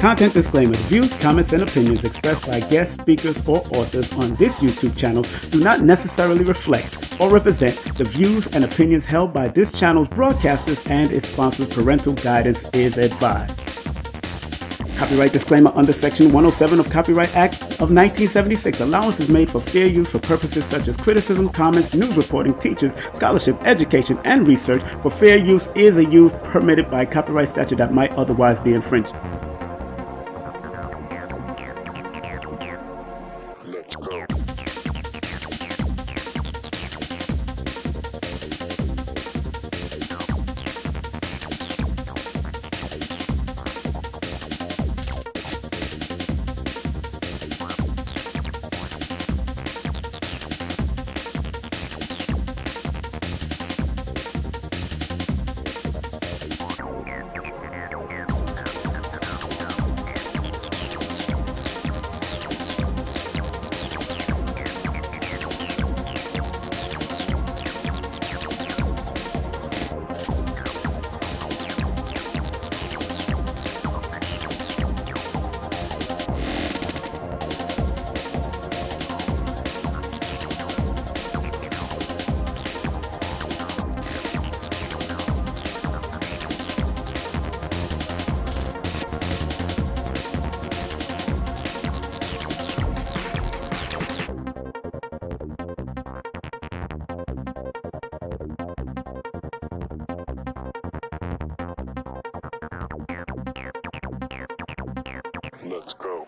Content disclaimer. The views, comments, and opinions expressed by guest speakers or authors on this YouTube channel do not necessarily reflect or represent the views and opinions held by this channel's broadcasters and its sponsors. Parental guidance is advised. Copyright disclaimer under Section 107 of Copyright Act of 1976. Allowance is made for fair use for purposes such as criticism, comments, news reporting, teachers, scholarship, education, and research. For fair use is a use permitted by copyright statute that might otherwise be infringed. Let's go.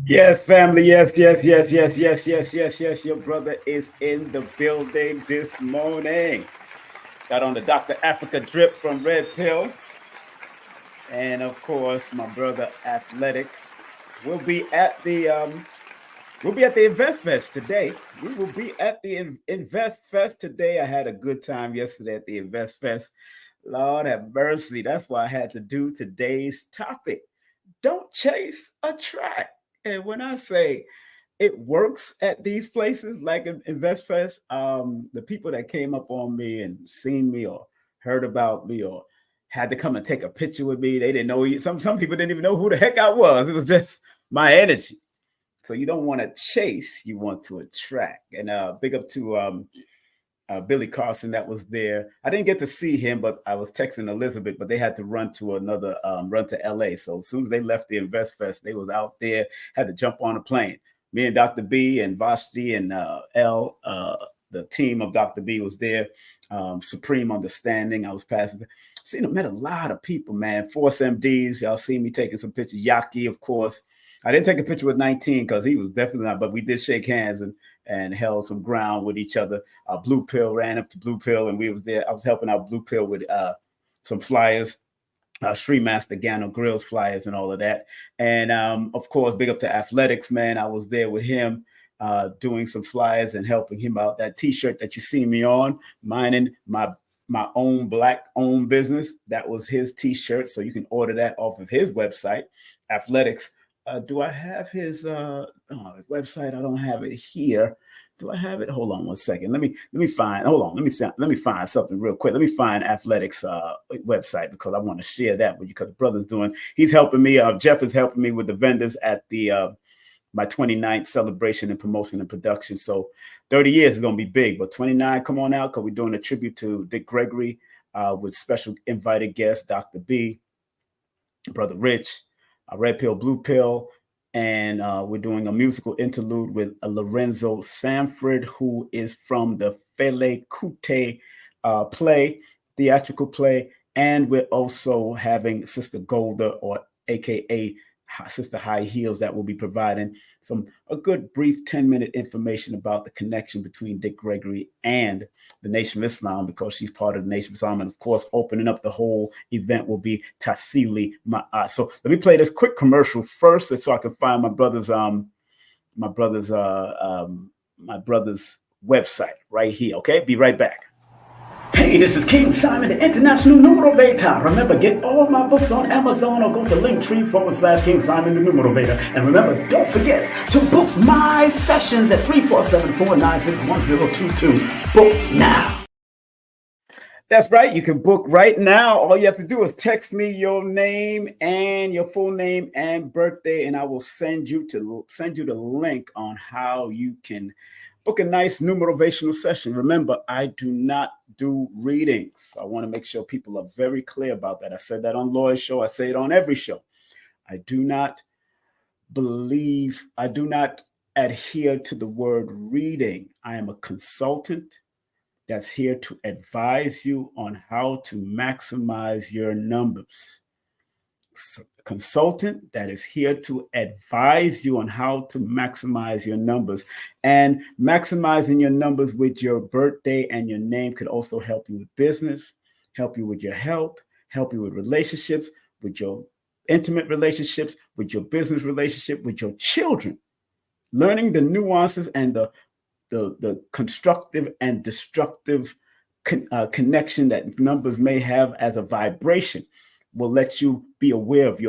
Yes, family. Yes. Your brother is in the building this morning. Got on the Dr. Africa drip from Red Pill. And of course, my brother Athletics will be at the Invest Fest today. We will be at the Invest Fest today. I had a good time yesterday at the Invest Fest. Lord have mercy. That's why I had to do today's topic. Don't chase, attract. And when I say it works at these places like Invest Fest, the people that came up on me and seen me or heard about me or had to come and take a picture with me, they didn't know. Some people didn't even know who the heck I was. It was just my energy. So you don't want to chase, you want to attract. And big up to Billy Carson that was there. I didn't get to see him, but I was texting Elizabeth, but they had to run to another run to LA. So as soon as they left the Invest Fest, they was out there, had to jump on a plane. Me and Dr. B and Vashti and L, the team of Dr. B was there. Supreme Understanding. I was passing. Seen met a lot of people, man. Force MDs. Y'all see me taking some pictures. Yaki, of course. I didn't take a picture with 19 because he was definitely not, but we did shake hands and held some ground with each other. Blue Pill ran up to Blue Pill, and we was there. I was helping out Blue Pill with some flyers, Sri Master Gano Grills flyers and all of that. And of course, big up to Athletics, man. I was there with him doing some flyers and helping him out. That T-shirt that you see me on, mining my own Black owned business. That was his T-shirt, so you can order that off of his website, Athletics. Do I have his website? I don't have it here. Do I have it? Hold on one second. Let me find. Hold on. Let me find something real quick. Let me find Athletics website because I want to share that with you. Because the brother's doing. He's helping me. Jeff is helping me with the vendors at the my 29th celebration and promotion and production. So 30 years is going to be big, but 29, come on out because we're doing a tribute to Dick Gregory with special invited guests, Dr. B, Brother Rich, Red Pill, Blue Pill, and we're doing a musical interlude with Lorenzo Sanford, who is from the Fele Kute play, theatrical play, and we're also having Sister Golda, or AKA Sister High Heels, that will be providing a good brief 10-minute information about the connection between Dick Gregory and the Nation of Islam, because she's part of the Nation of Islam. And of course, opening up the whole event will be Tassili Ma'at. So let me play this quick commercial first so I can find my brother's website right here. Okay, be right back. Hey, this is King Simon, the International Numerovator. Remember, get all my books on Amazon or go to Linktree/King Simon, the Numerovator. And remember, don't forget to book my sessions at 347-496-1022. Book now. That's right. You can book right now. All you have to do is text me your name and your full name and birthday, and I will send you the link on how you can book a nice numerovational session. Remember, I do not do readings. I want to make sure people are very clear about that. I said that on Lloyd's show. I say it on every show. I do not adhere to the word reading. I am a consultant that's here to advise you on how to maximize your numbers. Consultant that is here to advise you on how to maximize your numbers. And maximizing your numbers with your birthday and your name could also help you with business, help you with your health, help you with relationships, with your intimate relationships, with your business relationship, with your children. Learning the nuances and the constructive and destructive connection that numbers may have as a vibration will let you be aware of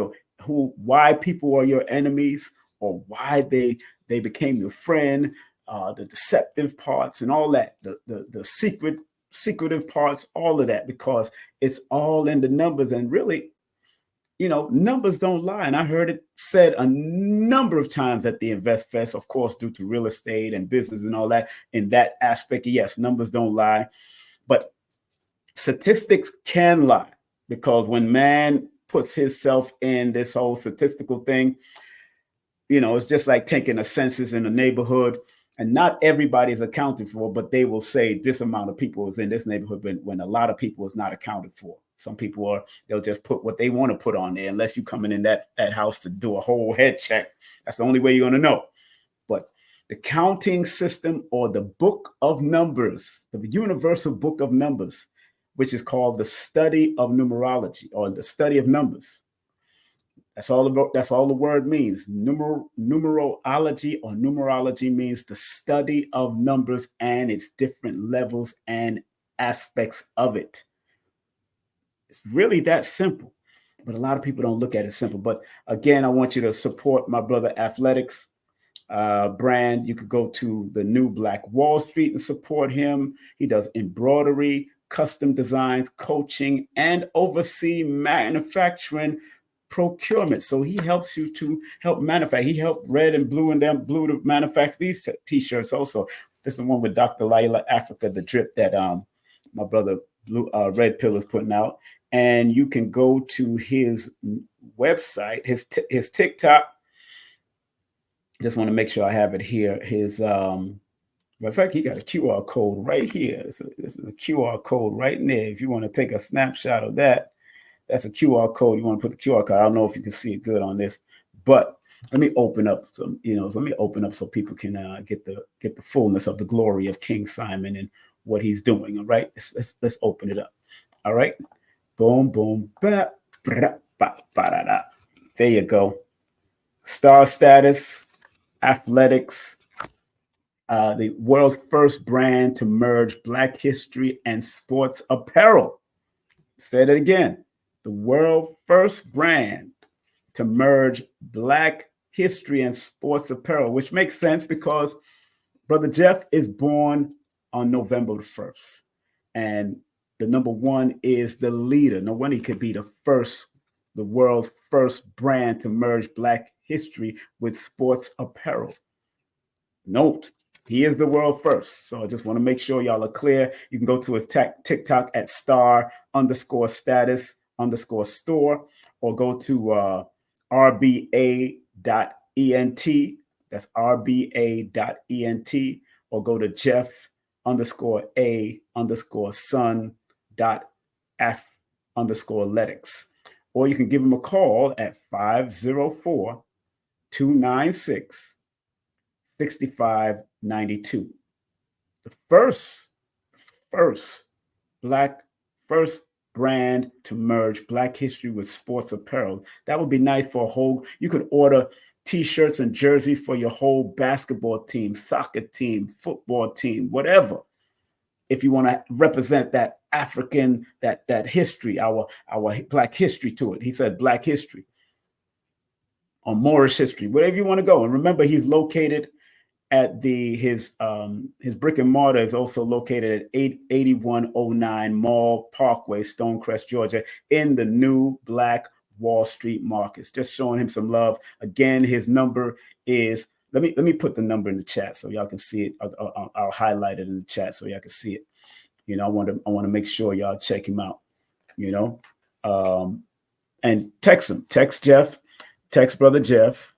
why people are your enemies, or why they became your friend, the deceptive parts and all that, the secretive parts, all of that, because it's all in the numbers. And really, numbers don't lie. And I heard it said a number of times at the Invest Fest, of course, due to real estate and business and all that. In that aspect, yes, numbers don't lie, but statistics can lie. Because when man puts himself in this whole statistical thing, it's just like taking a census in a neighborhood, and not everybody is accounted for, but they will say this amount of people is in this neighborhood when a lot of people is not accounted for. Some people they'll just put what they want to put on there, unless you coming in that house to do a whole head check. That's the only way you're going to know. But the counting system, or the book of numbers, the universal book of numbers, which is called the study of numerology, or the study of numbers. That's all the word means. Numerology, or numerology, means the study of numbers and its different levels and aspects of it. It's really that simple, but a lot of people don't look at it simple. But again, I want you to support my brother Athletics brand. You could go to the New Black Wall Street and support him. He does embroidery, custom designs, coaching, and oversee manufacturing procurement. So he helps you to help manufacture. He helped Red and Blue and them Blue to manufacture these T-shirts also. This is the one with Dr. Laila Africa, the drip that my brother Blue Red Pill is putting out. And you can go to his website, his TikTok. Just want to make sure I have it here. His matter of fact, he got a QR code right here. This is a QR code right in there. If you want to take a snapshot of that, that's a QR code. You want to put the QR code. I don't know if you can see it good on this, but let me open up some, let me open up so people can get the fullness of the glory of King Simon and what he's doing. All right, let's open it up. All right, boom, boom, ba, ba, ba, ba, da, da. There you go. Star status, athletics. The world's first brand to merge Black history and sports apparel. Say it again. The world's first brand to merge Black history and sports apparel, which makes sense because Brother Jeff is born on November the 1st. And the number one is the leader. No wonder he could be the world's first brand to merge Black history with sports apparel. Note, he is the world first. So I just want to make sure y'all are clear. You can go to his TikTok at star_status_store or go to rba.ent. That's rba.ent, or go to Jeff_A_son.f_letics. Or you can give him a call at 504-296-6592. The first brand to merge Black history with sports apparel. That would be nice for a whole. You could order T-shirts and jerseys for your whole basketball team, soccer team, football team, whatever. If you want to represent that African, that history, our Black history to it. He said Black history or Moorish history, wherever you want to go. And remember, he's located at his brick and mortar is also located at 8109 Mall Parkway, Stonecrest, Georgia, in the new Black Wall Street markets. Just showing him some love. Again, his number is, let me put the number in the chat so y'all can see it. I'll highlight it in the chat so y'all can see it. I want to make sure y'all check him out. And text him. Text Jeff. Text Brother Jeff.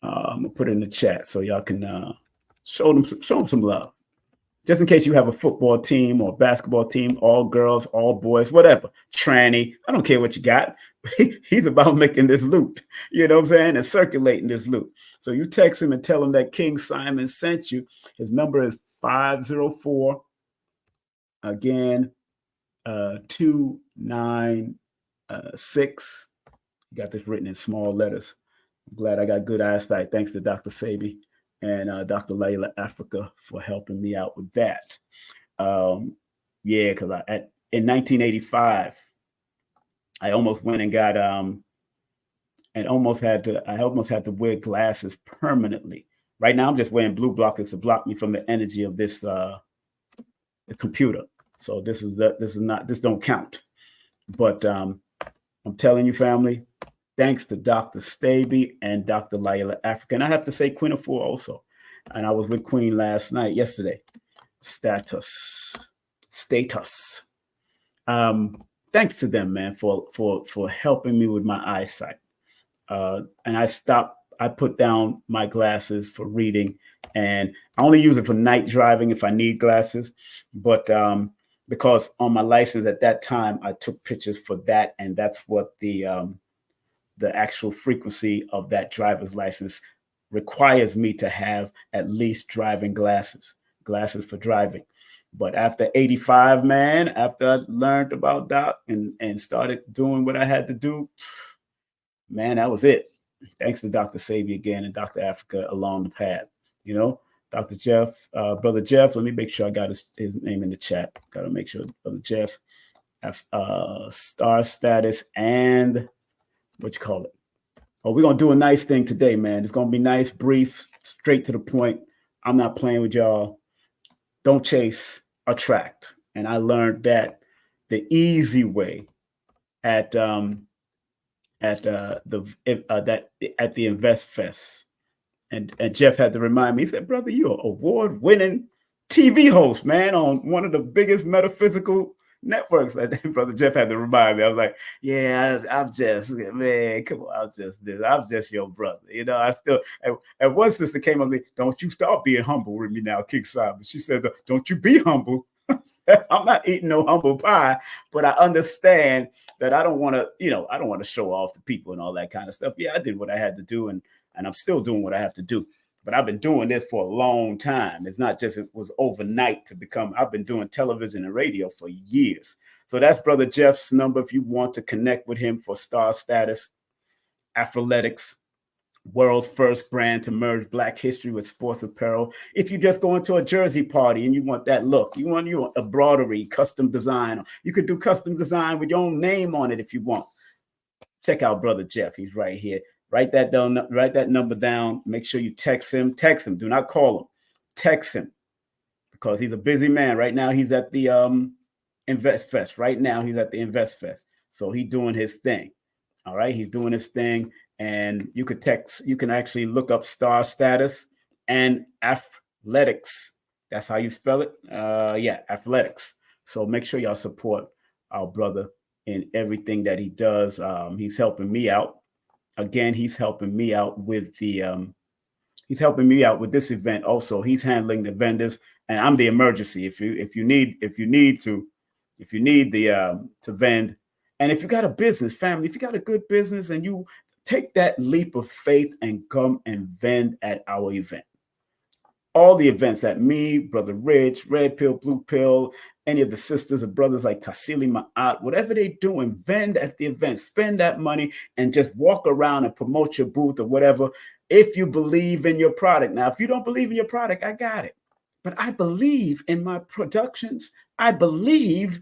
I'm gonna put it in the chat so y'all can show him some love. Just in case you have a football team or basketball team, all girls, all boys, whatever, tranny, I don't care what you got. He's about making this loot, you know what I'm saying, and circulating this loot. So you text him and tell him that King Simon sent you. His number is 504, again, 296. You got this written in small letters. I'm glad I got good eyesight. Thanks to Dr. Sabi and Dr. Laila Africa for helping me out with that. Because in 1985, I almost went and got I almost had to wear glasses permanently. Right now, I'm just wearing blue blockers to block me from the energy of this the computer. So this don't count. But I'm telling you, family, thanks to Dr. Staby and Dr. Laila Africa. And I have to say Queen of Four also. And I was with Queen yesterday. Status. Thanks to them, man, for helping me with my eyesight. And I put down my glasses for reading, and I only use it for night driving if I need glasses. But because on my license at that time, I took pictures for that, and that's what the actual frequency of that driver's license requires me to have at least driving glasses for driving. But after 85, man, after I learned about Doc and started doing what I had to do, man, that was it. Thanks to Dr. Sabi again and Dr. Africa along the path. Dr. Jeff, Brother Jeff, let me make sure I got his name in the chat. Got to make sure Brother Jeff, star status, and what you call it? Oh, we're going to do a nice thing today, man. It's going to be nice, brief, straight to the point. I'm not playing with y'all. Don't chase, attract. And I learned that the easy way at the Invest Fest. And Jeff had to remind me. He said, "Brother, you're an award-winning TV host, man, on one of the biggest metaphysical networks." And Brother Jeff had to remind me. I was like, "Yeah, I'm just, man, come on, I'm just your brother." You know, I still. And one sister came up to me, "Don't you start being humble with me now, King Simon." She said, "Don't you be humble." I'm not eating no humble pie, but I understand that I don't want to, I don't want to show off to people and all that kind of stuff. Yeah, I did what I had to do, and I'm still doing what I have to do. But I've been doing this for a long time. It's not just it was overnight to become. I've been doing television and radio for years. So that's Brother Jeff's number if you want to connect with him for star status, athletics, world's first brand to merge Black history with sports apparel. If you just go into a jersey party and you want that look, you want a broderie, custom design. You could do custom design with your own name on it if you want. Check out Brother Jeff. He's right here. Write that down. Write that number down. Make sure you text him. Text him. Do not call him. Text him because he's a busy man. Right now, he's at the Invest Fest. Right now, he's at the Invest Fest. So he's doing his thing. All right, he's doing his thing, and you could text. You can actually look up star status and athletics. That's how you spell it. Yeah, athletics. So make sure y'all support our brother in everything that he does. He's helping me out. Again, he's helping me out with this event. Also, he's handling the vendors, and I'm the emergency. If you need the to vend, and if you got a business, family, if you got a good business, and you take that leap of faith and come and vend at our event. All the events that me, Brother Rich, Red Pill, Blue Pill, any of the sisters or brothers like Tassili Ma'at, whatever they're doing, vend at the event, spend that money and just walk around and promote your booth or whatever if you believe in your product. Now, if you don't believe in your product, I got it. But I believe in my productions. I believe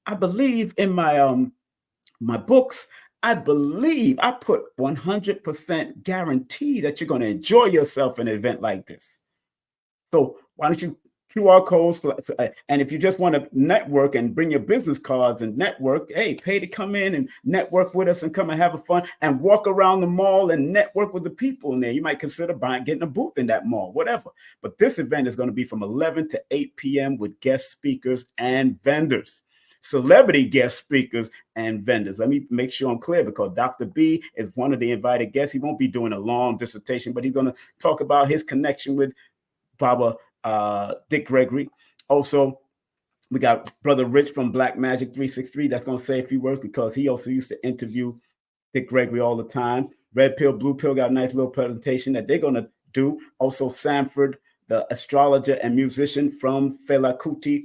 in my books. I believe I put 100% guarantee that you're going to enjoy yourself in an event like this. So why don't you QR codes and if you just want to network and bring your business cards and network, hey, pay to come in and network with us and come and have a fun and walk around the mall and network with the people in there. You might consider getting a booth in that mall, whatever. But this event is going to be from 11 to 8 p.m. with guest speakers and vendors. Celebrity guest speakers and vendors. Let me make sure I'm clear because Dr. B is one of the invited guests. He won't be doing a long dissertation, but he's going to talk about his connection with Baba Dick Gregory. Also, we got Brother Rich from Black Magic 363 that's going to say a few words because he also used to interview Dick Gregory all the time. Red Pill, Blue Pill got a nice little presentation that they're going to do. Also, Sanford, the astrologer and musician from Fela Kuti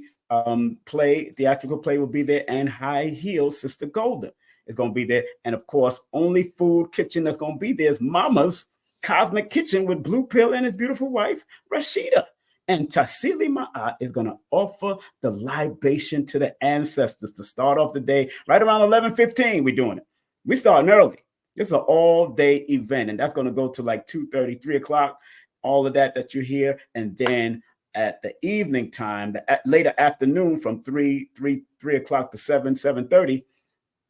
theatrical play will be there, and High Heels Sister Golden is going to be there. And of course, only food kitchen that's going to be there is Mama's Cosmic Kitchen with Blue Pill and his beautiful wife, Rashida. And Tassili Ma'at is going to offer the libation to the ancestors to start off the day right around 11:15. We're doing it. We're starting early. This is an all-day event, and that's going to go to like 2:30, 3 o'clock, all of that you hear. And then at the evening time, the later afternoon from 3 o'clock to 7:30,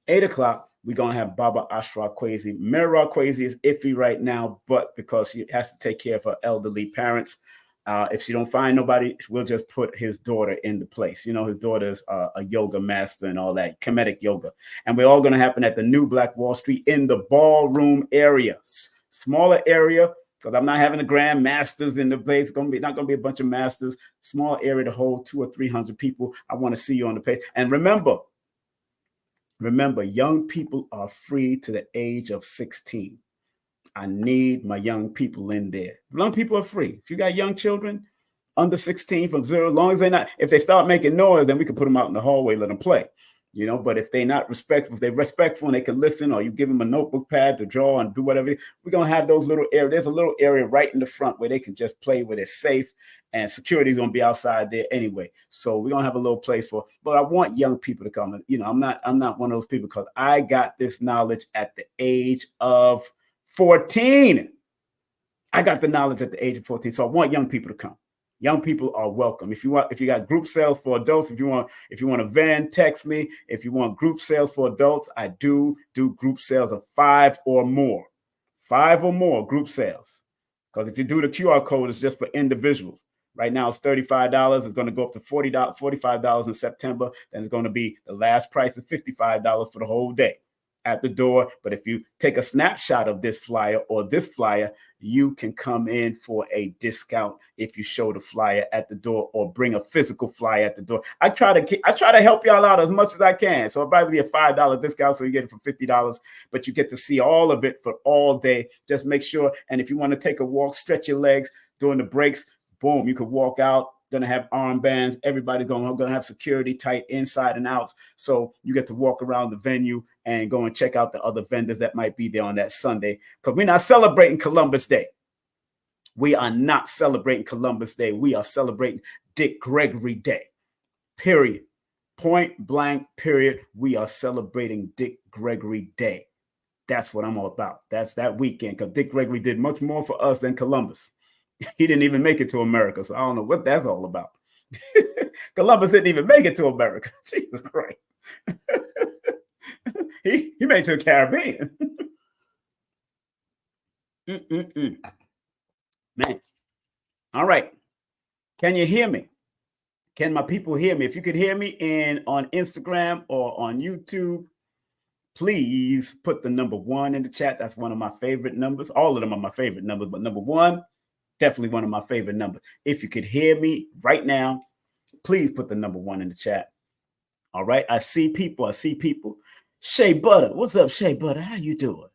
8 o'clock, we're going to have Baba Ashra Kwesi. Mera Kwesi is iffy right now, but because she has to take care of her elderly parents. If she don't find nobody, we'll just put his daughter in the place. You know, his daughter's a yoga master and all that, Kemetic yoga. And we're all going to happen at the New Black Wall Street in the ballroom area. Smaller area, because I'm not having the grand masters in the place. It's not going to be a bunch of masters. Small area to hold 200 or 300 people. I want to see you on the page. And remember, young people are free to the age of 16. I need my young people in there. Young people are free. If you got young children under 16 from 0, as long as if they start making noise, then we can put them out in the hallway, let them play. You know, but if they're not respectful, if they're respectful and they can listen, or you give them a notebook pad to draw and do whatever, we're going to have those little areas. There's a little area right in the front where they can just play where it's safe, and security's going to be outside there anyway. So we're going to have a little place but I want young people to come. You know, I'm not one of those people because I got this knowledge at the age of 14. I got the knowledge at the age of 14. So I want young people to come. Young people are welcome. If you got group sales for adults, if you want a van, text me. If you want group sales for adults, I do group sales of 5 or more. 5 or more group sales. Because if you do the QR code, it's just for individuals. Right now, it's $35. It's going to go up to $45 in September. Then it's going to be the last price of $55 for the whole day at the door. But if you take a snapshot of this flyer or this flyer, you can come in for a discount if you show the flyer at the door or bring a physical flyer at the door. I try to help y'all out as much as I can. So it'll probably be a $5 discount, so you get it for $50, but you get to see all of it for all day. Just make sure. And if you want to take a walk, stretch your legs during the breaks, boom, you could walk out. Going to have armbands. Everybody's going to have security tight inside and out. So you get to walk around the venue and go and check out the other vendors that might be there on that Sunday. Because we're not celebrating Columbus Day. We are not celebrating Columbus Day. We are celebrating Dick Gregory Day. Period. Point blank, period. We are celebrating Dick Gregory Day. That's what I'm all about. That's that weekend. Because Dick Gregory did much more for us than Columbus. He didn't even make it to America, so I don't know what that's all about. Columbus didn't even make it to America. Jesus Christ. he made it to the Caribbean. Man. All right. Can you hear me? Can my people hear me? If you could hear me on Instagram or on YouTube, please put the number 1 in the chat. That's one of my favorite numbers. All of them are my favorite numbers, but number 1, definitely one of my favorite numbers. If you could hear me right now, please put the number 1 in the chat. All right. I see people. Shea Butter. What's up, Shea Butter? How you doing?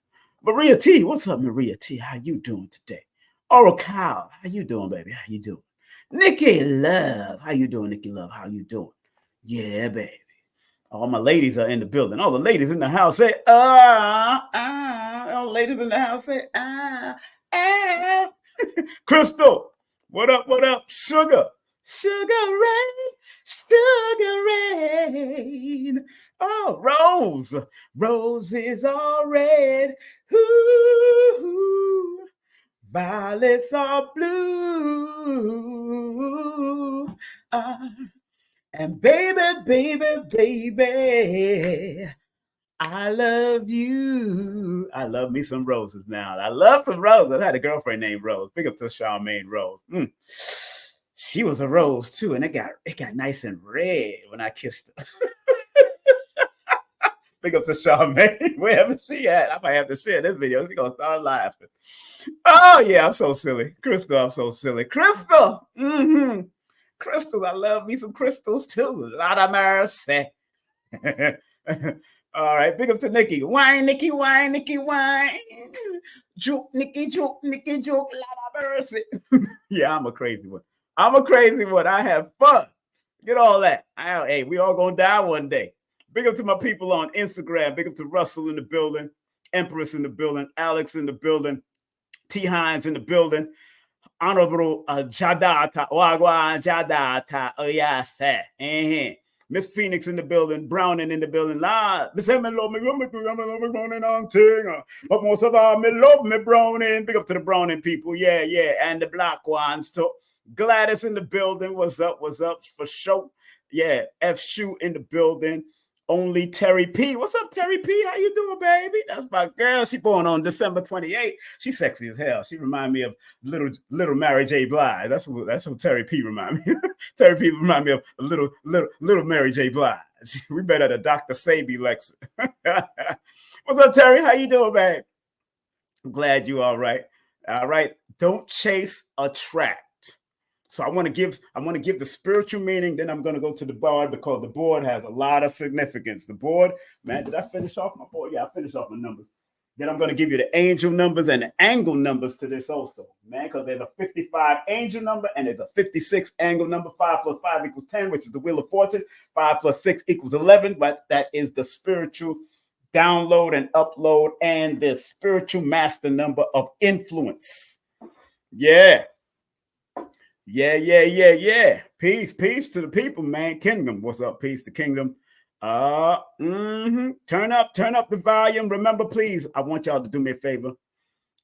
Maria T. What's up, Maria T? How you doing today? Oral Cow. How you doing, baby? How you doing? Nikki Love. How you doing, Nikki Love? How you doing? Yeah, baby. All my ladies are in the building. All the ladies in the house say, All the ladies in the house say, Crystal, what up, what up? Sugar rain, sugar rain. Oh, Rose, roses are red. Ooh, violets are blue. And baby, I love you. I love me some roses now. I love some roses. I had a girlfriend named Rose. Big up to Charmaine Rose. She was a rose too, and it got nice and red when I kissed her. Big up to Charmaine, wherever she at. I might have to share this video. She's gonna start laughing. Oh yeah, I'm so silly. Crystal, I'm so silly. Crystal. Crystals, I love me some crystals too. A lot of mercy. All right, big up to Nikki. Wine, Nikki, wine, Nikki, wine. Juke, Nikki, juke, Nikki, juke. A lot of mercy. Yeah, I'm a crazy one. I have fun. Get all that. Hey, we all gonna die one day. Big up to my people on Instagram. Big up to Russell in the building, Empress in the building, Alex in the building, T. Hines in the building. Honorable Jadata, Wagwan Jadata, oh yes, Miss Phoenix in the building, Browning in the building. Miss me love me Browning on thing. But most of all, me love me Browning. Big up to the Browning people, yeah, and the black ones too. Gladys in the building, what's up for sure? Yeah, F Shoe in the building. Only Terry P. What's up, Terry P? How you doing, baby? That's my girl. She born on December 28th. She's sexy as hell. She remind me of little Mary J. Blige. That's what Terry P. remind me. Terry P. remind me of a little Mary J. Blige. We met at a Dr. Sabi lecture. What's up, Terry? How you doing, babe? I'm glad you all right. All right. Don't chase, attract. So I want to give the spiritual meaning. Then I'm going to go to the board because the board has a lot of significance. The board, man, did I finish off my board? Yeah, I finished off my numbers. Then I'm going to give you the angel numbers and the angle numbers to this also, man, because there's a 55 angel number and there's a 56 angle number. 5 plus 5 equals 10, which is the wheel of fortune. 5 plus 6 equals 11, but that is the spiritual download and upload and the spiritual master number of influence. Yeah. Peace to the people, man. Kingdom, what's up? Peace to kingdom. Turn up the volume. Remember, please, I want y'all to do me a favor.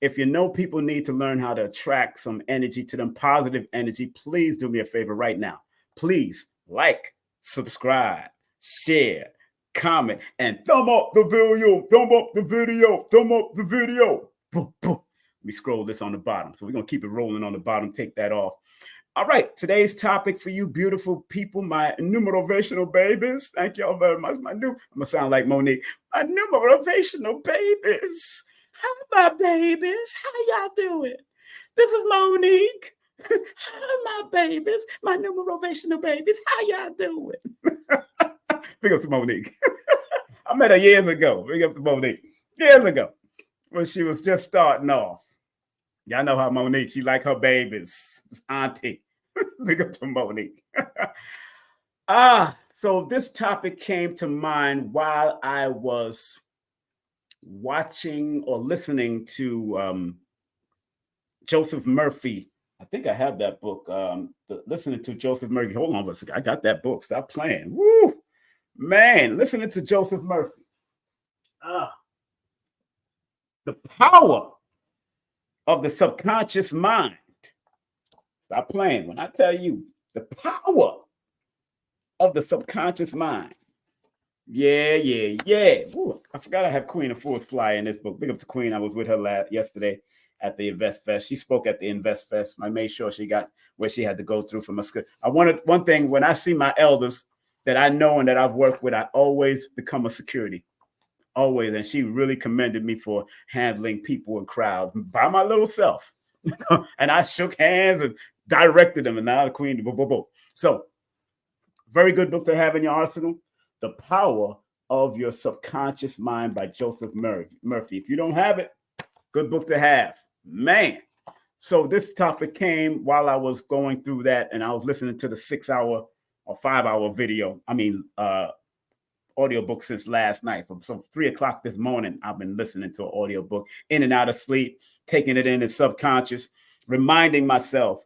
If you know people need to learn how to attract some energy to them, positive energy, please do me a favor right now. Please like, subscribe, share, comment, and thumb up the video. Boom, boom. me scroll this on the bottom. So we're going to keep it rolling on the bottom. Take that off. All right, today's topic for you beautiful people, my numerovational babies. Thank y'all very much. I'm gonna sound like Monique. My numerovational babies. Hi, my babies. How y'all doing? This is Monique. Hi, my babies. My numerovational babies. How y'all doing? Big up to Monique. I met her years ago. Big up to Monique. Years ago, when she was just starting off. Y'all know how Monique, she like her babies. It's auntie. Big up to Monique. So this topic came to mind while I was watching or listening to Joseph Murphy. I think I have that book. Listening to Joseph Murphy. Hold on a second. I got that book. Stop playing. Woo! Man, listening to Joseph Murphy. The power of the subconscious mind. Stop playing. When I tell you the power of the subconscious mind. Yeah. Ooh, I forgot I have Queen of Fools flyer in this book. Big up to Queen. I was with her yesterday at the Invest Fest. She spoke at the Invest Fest. I made sure she got where she had to go through from a school. I wanted one thing when I see my elders that I know and that I've worked with, I always become a security. Always. And she really commended me for handling people and crowds by my little self. And I shook hands and directed them, and now the Queen. So, very good book to have in your arsenal. The Power of Your Subconscious Mind by Joseph Murphy. If you don't have it, good book to have. Man. So this topic came while I was going through that, and I was listening to the 6-hour or 5-hour video. Audiobook since last night. So 3 o'clock this morning, I've been listening to an audiobook in and out of sleep, taking it in the subconscious, reminding myself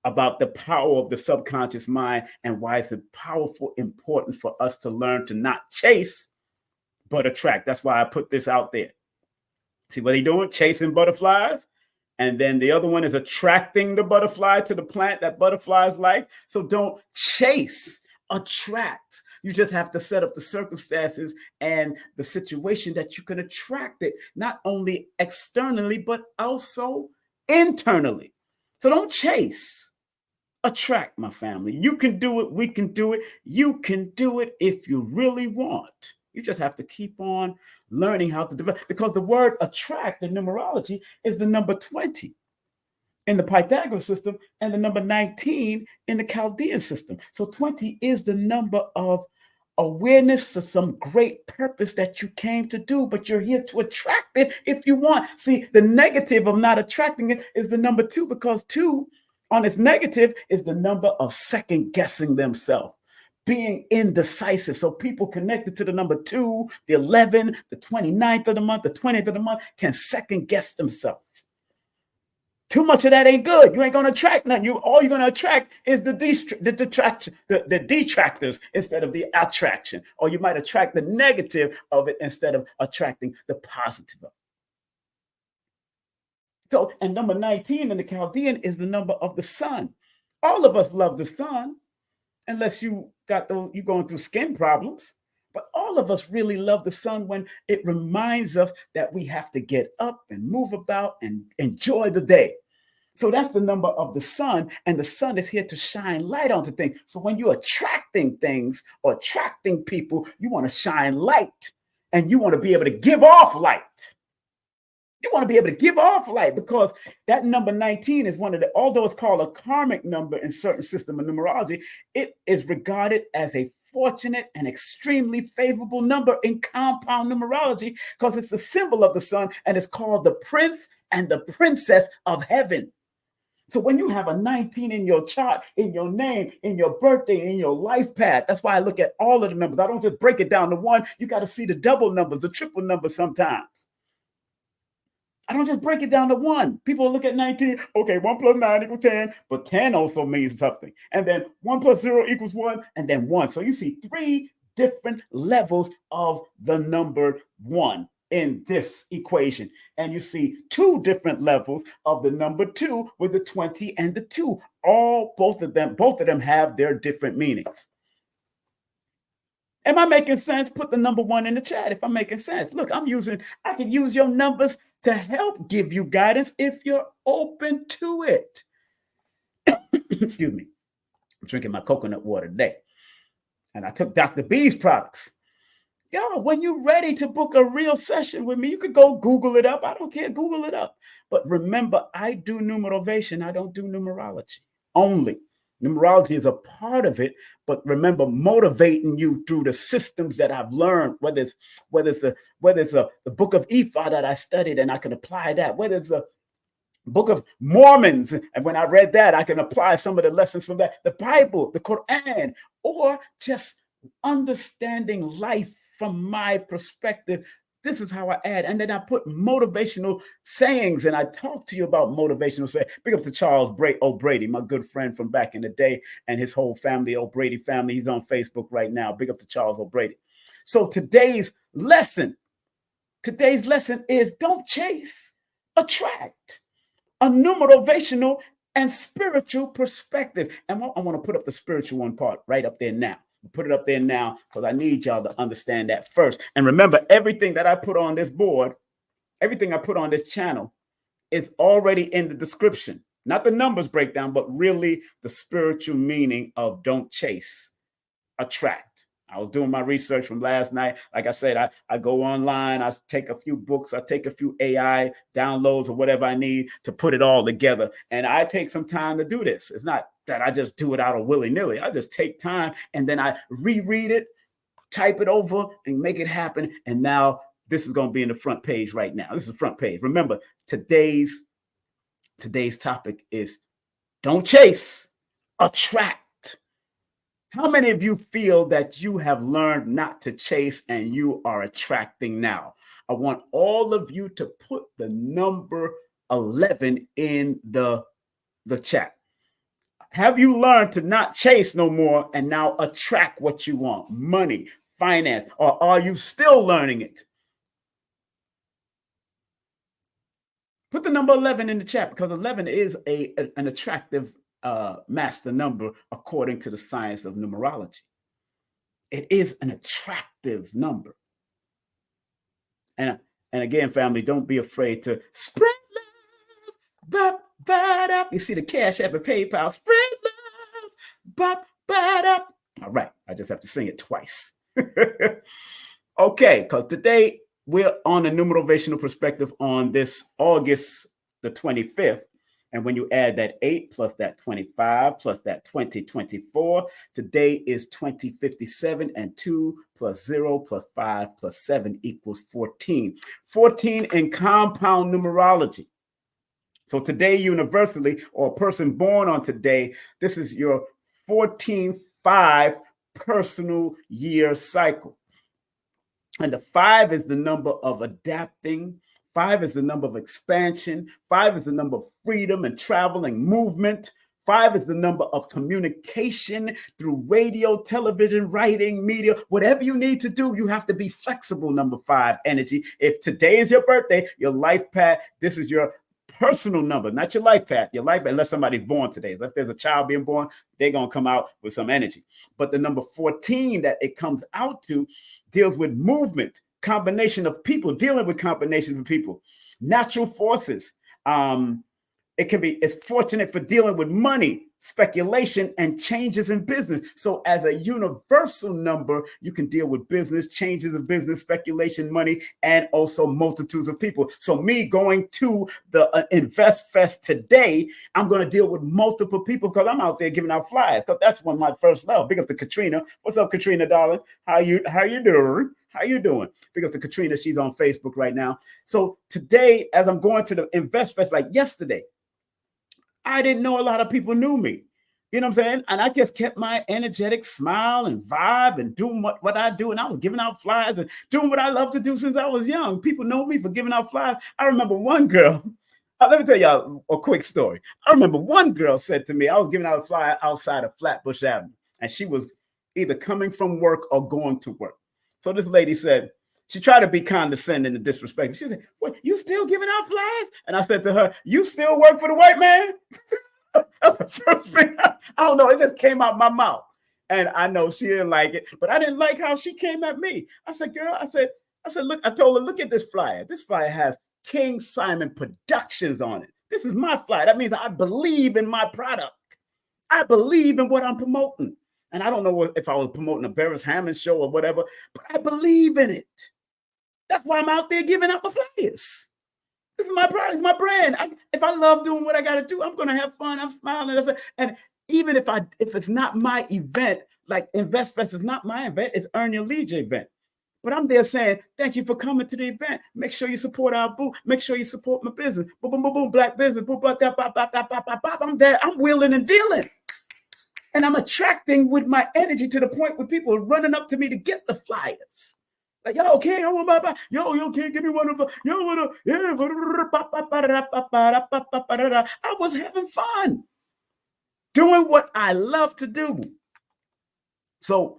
about the power of the subconscious mind and why it's a powerful importance for us to learn to not chase, but attract. That's why I put this out there. See what they're doing? Chasing butterflies. And then the other one is attracting the butterfly to the plant that butterflies like. So don't chase, attract. You just have to set up the circumstances and the situation that you can attract it, not only externally, but also internally. So don't chase, attract, my family. You can do it. We can do it. You can do it if you really want. You just have to keep on learning how to develop, because the word attract in numerology is the number 20 in the Pythagorean system and the number 19 in the Chaldean system. So 20 is the number of awareness of some great purpose that you came to do, but you're here to attract it if you want. See, the negative of not attracting it is the number 2, because 2 on its negative is the number of second guessing themselves, being indecisive. So people connected to the number 2, the 11, the 29th of the month, the 20th of the month can second guess themselves. Too much of that ain't good. You ain't gonna attract nothing. All you're gonna attract is the detractors instead of the attraction. Or you might attract the negative of it instead of attracting the positive of it. So, and number 19 in the Chaldean is the number of the sun. All of us love the sun, unless you going through skin problems. But all of us really love the sun when it reminds us that we have to get up and move about and enjoy the day. So that's the number of the sun, and the sun is here to shine light onto things. So when you're attracting things or attracting people, you want to shine light, and you want to be able to give off light. You want to be able to give off light, because that number 19 is one of the, although it's called a karmic number in certain system of numerology, it is regarded as a fortunate and extremely favorable number in compound numerology, because it's a symbol of the sun, and it's called the prince and the princess of heaven. So when you have a 19 in your chart, in your name, in your birthday, in your life path, that's why I look at all of the numbers. I don't just break it down to one. You got to see the double numbers, the triple numbers sometimes. I don't just break it down to one. People look at 19, okay, 1 plus 9 equals 10, but 10 also means something. And then 1 plus 0 equals 1, and then 1. So you see 3 different levels of the number 1 in this equation. And you see 2 different levels of the number 2 with the 20 and the 2. Both of them have their different meanings. Am I making sense? Put the number 1 in the chat if I'm making sense. Look, I can use your numbers to help give you guidance if you're open to it. Excuse me. I'm drinking my coconut water today. And I took Dr. B's products. Yo, when you're ready to book a real session with me, you could go Google it up. I don't care. Google it up. But remember, I do numerovation. I don't do numerology only. Numerology is a part of it, but remember, motivating you through the systems that I've learned, whether it's the book of Ifa that I studied and I can apply that, whether it's the Book of Mormons, and when I read that, I can apply some of the lessons from that, the Bible, the Quran, or just understanding life from my perspective. This is how I add. And then I put motivational sayings, and I talk to you about motivational sayings. Big up to Charles O'Brady, my good friend from back in the day, and his whole family, O'Brady family. He's on Facebook right now. Big up to Charles O'Brady. So today's lesson is don't chase, attract. A numerovational and spiritual perspective. And I want to put up the spiritual one part right up there now. Put it up there now because I need y'all to understand that first. And remember, everything that I put on this board, everything I put on this channel is already in the description. Not the numbers breakdown, but really the spiritual meaning of don't chase, attract. I was doing my research from last night. Like I said, I go online, I take a few books, I take a few AI downloads or whatever I need to put it all together. And I take some time to do this. It's not that I just do it out of willy-nilly. I just take time and then I reread it, type it over and make it happen. And now this is going to be in the front page right now. This is the front page. Remember, today's topic is don't chase, attract. How many of you feel that you have learned not to chase and you are attracting now? I want all of you to put the number 11 in the chat. Have you learned to not chase no more and now attract what you want? Money, finance, or are you still learning it? Put the number 11 in the chat because 11 is an attractive master number according to the science of numerology. It is an attractive number. And again, family, don't be afraid to spread love. You see the Cash App and PayPal. Spread love. All right, I just have to sing it twice. Okay, because today we're on a numerovational perspective on this August the 25th. And when you add that 8 plus that 25 plus that 2024, today is 2057, and 2 plus 0 plus 5 plus 7 equals 14. 14 in compound numerology. So today, universally, or a person born on today, this is your 14-5 personal year cycle. And the 5 is the number of adapting. 5 is the number of expansion. 5 is the number of freedom and travel and movement. 5 is the number of communication through radio, television, writing, media. Whatever you need to do, you have to be flexible, number 5 energy. If today is your birthday, your life path, this is your personal number, not your life path. Your life, unless somebody's born today. If there's a child being born, they're going to come out with some energy. But the number 14 that it comes out to deals with movement, combination of people, dealing with combinations of people, natural forces. It's fortunate for dealing with money, speculation, and changes in business. So as a universal number, you can deal with business, changes of business, speculation, money, and also multitudes of people. So me going to the Invest Fest today, I'm going to deal with multiple people because I'm out there giving out flyers because that's one of my first love. Big up to Katrina. What's up, Katrina, darling? How you doing? How you doing? Big up to Katrina. She's on Facebook right now. So today, as I'm going to the Invest Fest, like yesterday, I didn't know a lot of people knew me. You know what I'm saying? And I just kept my energetic smile and vibe and doing what I do. And I was giving out flyers and doing what I love to do since I was young. People know me for giving out flyers. I remember one girl, let me tell y'all a quick story. I remember one girl said to me, I was giving out a flyer outside of Flatbush Avenue, and she was either coming from work or going to work. So this lady said, she tried to be condescending and disrespectful. She said, "What, you still giving out flyers?" And I said to her, "You still work for the white man?" That's the first thing. I don't know. It just came out my mouth. And I know she didn't like it, but I didn't like how she came at me. I said, girl, I said, look, I told her, look at this flyer. This flyer has King Simon Productions on it. This is my flyer. That means I believe in my product. I believe in what I'm promoting. And I don't know if I was promoting a Beres Hammond show or whatever, but I believe in it. That's why I'm out there giving out my flyers. This is my product, my brand. If I love doing what I got to do, I'm going to have fun. I'm smiling. And even if it's not my event, like InvestFest is not my event, it's Earn Your Leisure event. But I'm there saying, thank you for coming to the event. Make sure you support our booth. Make sure you support my business. Boom, boom, boom, boom, black business. Boom, blah, blah, blah, blah, blah, blah, blah, blah. I'm there. I'm wheeling and dealing. And I'm attracting with my energy to the point where people are running up to me to get the flyers. Like, yo, okay, I want my, yo, okay, give me one of the, I was having fun doing what I love to do. So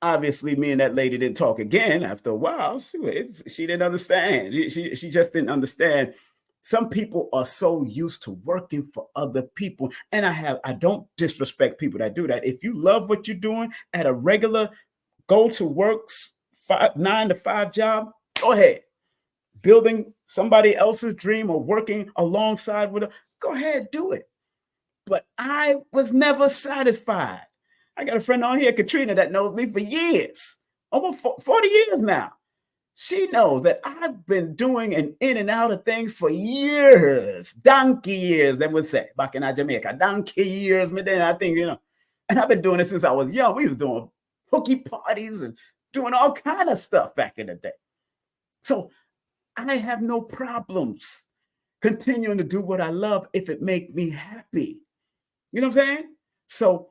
obviously, me and that lady didn't talk again after a while. She didn't understand. She just didn't understand. Some people are so used to working for other people. And I don't disrespect people that do that. If you love what you're doing at a regular go to work 9 to 5 job, go ahead. Building somebody else's dream or working alongside with her, go ahead, do it. But I was never satisfied. I got a friend on here, Katrina, that knows me for years, over 40 years now. She knows that I've been doing an in and out of things for years, donkey years, they would say, back in Jamaica, donkey years, I think, and I've been doing it since I was young. We was doing hooky parties and doing all kind of stuff back in the day. So I have no problems continuing to do what I love if it makes me happy. You know what I'm saying? So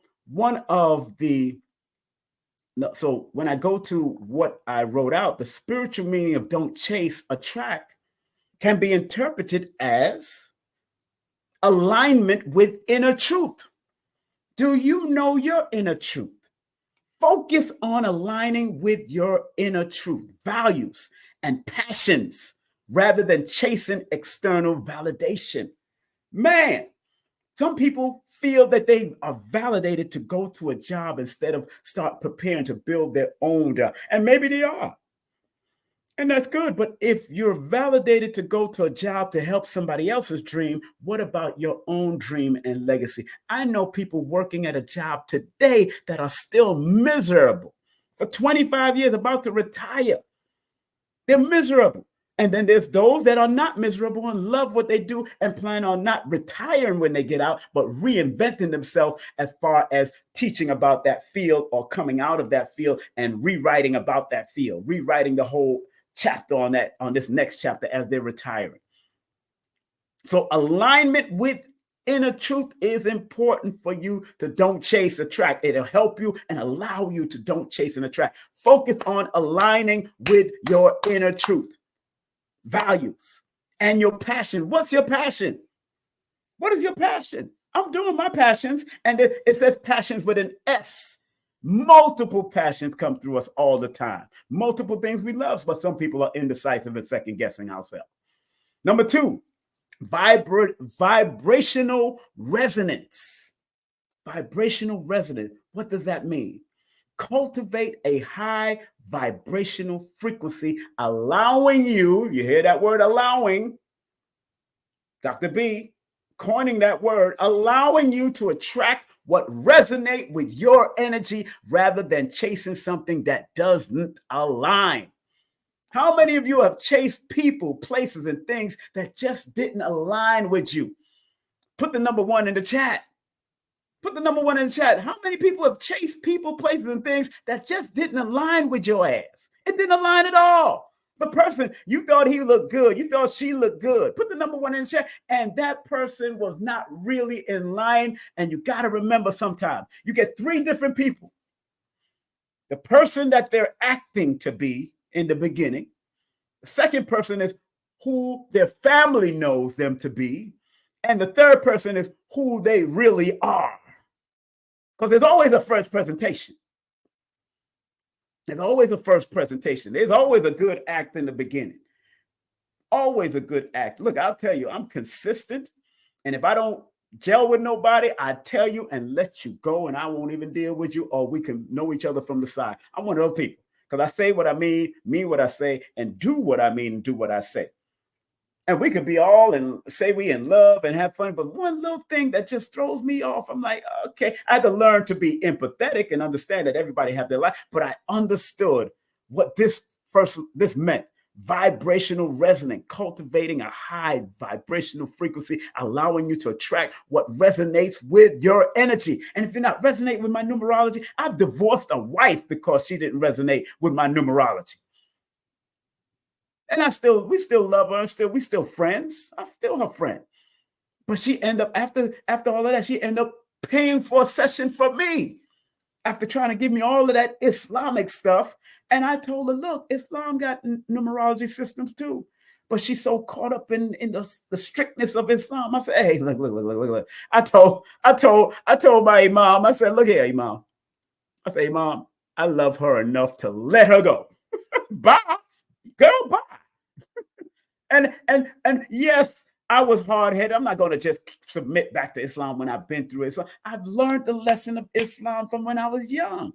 so when I go to what I wrote out, the spiritual meaning of don't chase, attract can be interpreted as alignment with inner truth. Do you know your inner truth? Focus on aligning with your inner truth, values, and passions rather than chasing external validation. Man, some people feel that they are validated to go to a job instead of start preparing to build their own job. And maybe they are. And that's good. But if you're validated to go to a job to help somebody else's dream, what about your own dream and legacy? I know people working at a job today that are still miserable for 25 years, about to retire. They're miserable. And then there's those that are not miserable and love what they do and plan on not retiring when they get out, but reinventing themselves as far as teaching about that field or coming out of that field and rewriting about that field, rewriting the whole chapter on this next chapter as they're retiring. So alignment with inner truth is important for you to don't chase, attract. It'll help you and allow you to don't chase and attract. Focus on aligning with your inner truth, values, and your passion. What's your passion? What is your passion? I'm doing my passions, and it says passions with an S. Multiple passions come through us all the time. Multiple things we love, but some people are indecisive and second guessing ourselves. Number 2, vibrational resonance. Vibrational resonance. What does that mean? Cultivate a high vibrational frequency, allowing you hear that word allowing, Dr. B coining that word, allowing you to attract what resonate with your energy rather than chasing something that doesn't align. How many of you have chased people, places, and things that just didn't align with you? Put the number 1 in the chat. Put the number 1 in the chat. How many people have chased people, places, and things that just didn't align with your ass? It didn't align at all. The person, you thought he looked good. You thought she looked good. Put the number 1 in the chat. And that person was not really in line. And you got to remember sometimes you get 3 different people. The person that they're acting to be in the beginning. The second person is who their family knows them to be. And the third person is who they really are. Because there's always a first presentation. There's always a first presentation. There's always a good act in the beginning. Always a good act. Look, I'll tell you, I'm consistent. And if I don't gel with nobody, I tell you and let you go, and I won't even deal with you, or we can know each other from the side. I'm one of those people because I say what I mean what I say, and do what I mean and do what I say. And we could be all and say we in love and have fun, but one little thing that just throws me off, I'm like, okay, I had to learn to be empathetic and understand that everybody have their life, but I understood what this meant. Vibrational resonant, cultivating a high vibrational frequency, allowing you to attract what resonates with your energy. And if you're not resonating with my numerology, I've divorced a wife because she didn't resonate with my numerology. And we still love her, and we still friends. I'm still her friend. But she end up after all of that, she end up paying for a session for me after trying to give me all of that Islamic stuff. And I told her, look, Islam got numerology systems too. But she's so caught up in the strictness of Islam. I said, hey, look. I told my imam, I said, look here, imam. I said, imam, I love her enough to let her go. Bye, girl, bye. And yes, I was hard headed. I'm not going to just submit back to Islam when I've been through it. So I've learned the lesson of Islam from when I was young.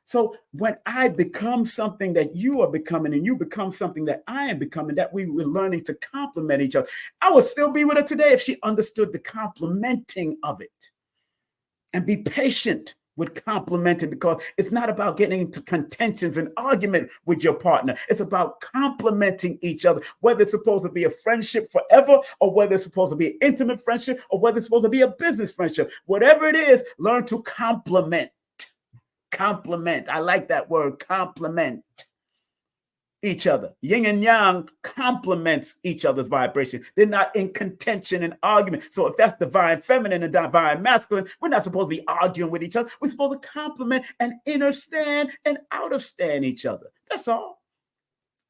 So when I become something that you are becoming, and you become something that I am becoming, that we were learning to complement each other, I would still be with her today if she understood the complementing of it. And be patient with complimenting, because it's not about getting into contentions and argument with your partner. It's about complimenting each other, whether it's supposed to be a friendship forever, or whether it's supposed to be an intimate friendship, or whether it's supposed to be a business friendship. Whatever it is, learn to compliment. Compliment. I like that word, compliment each other. Yin and yang complements each other's vibration. They're not in contention and argument. So if that's divine feminine and divine masculine, we're not supposed to be arguing with each other. We're supposed to complement and understand and understand each other. That's all.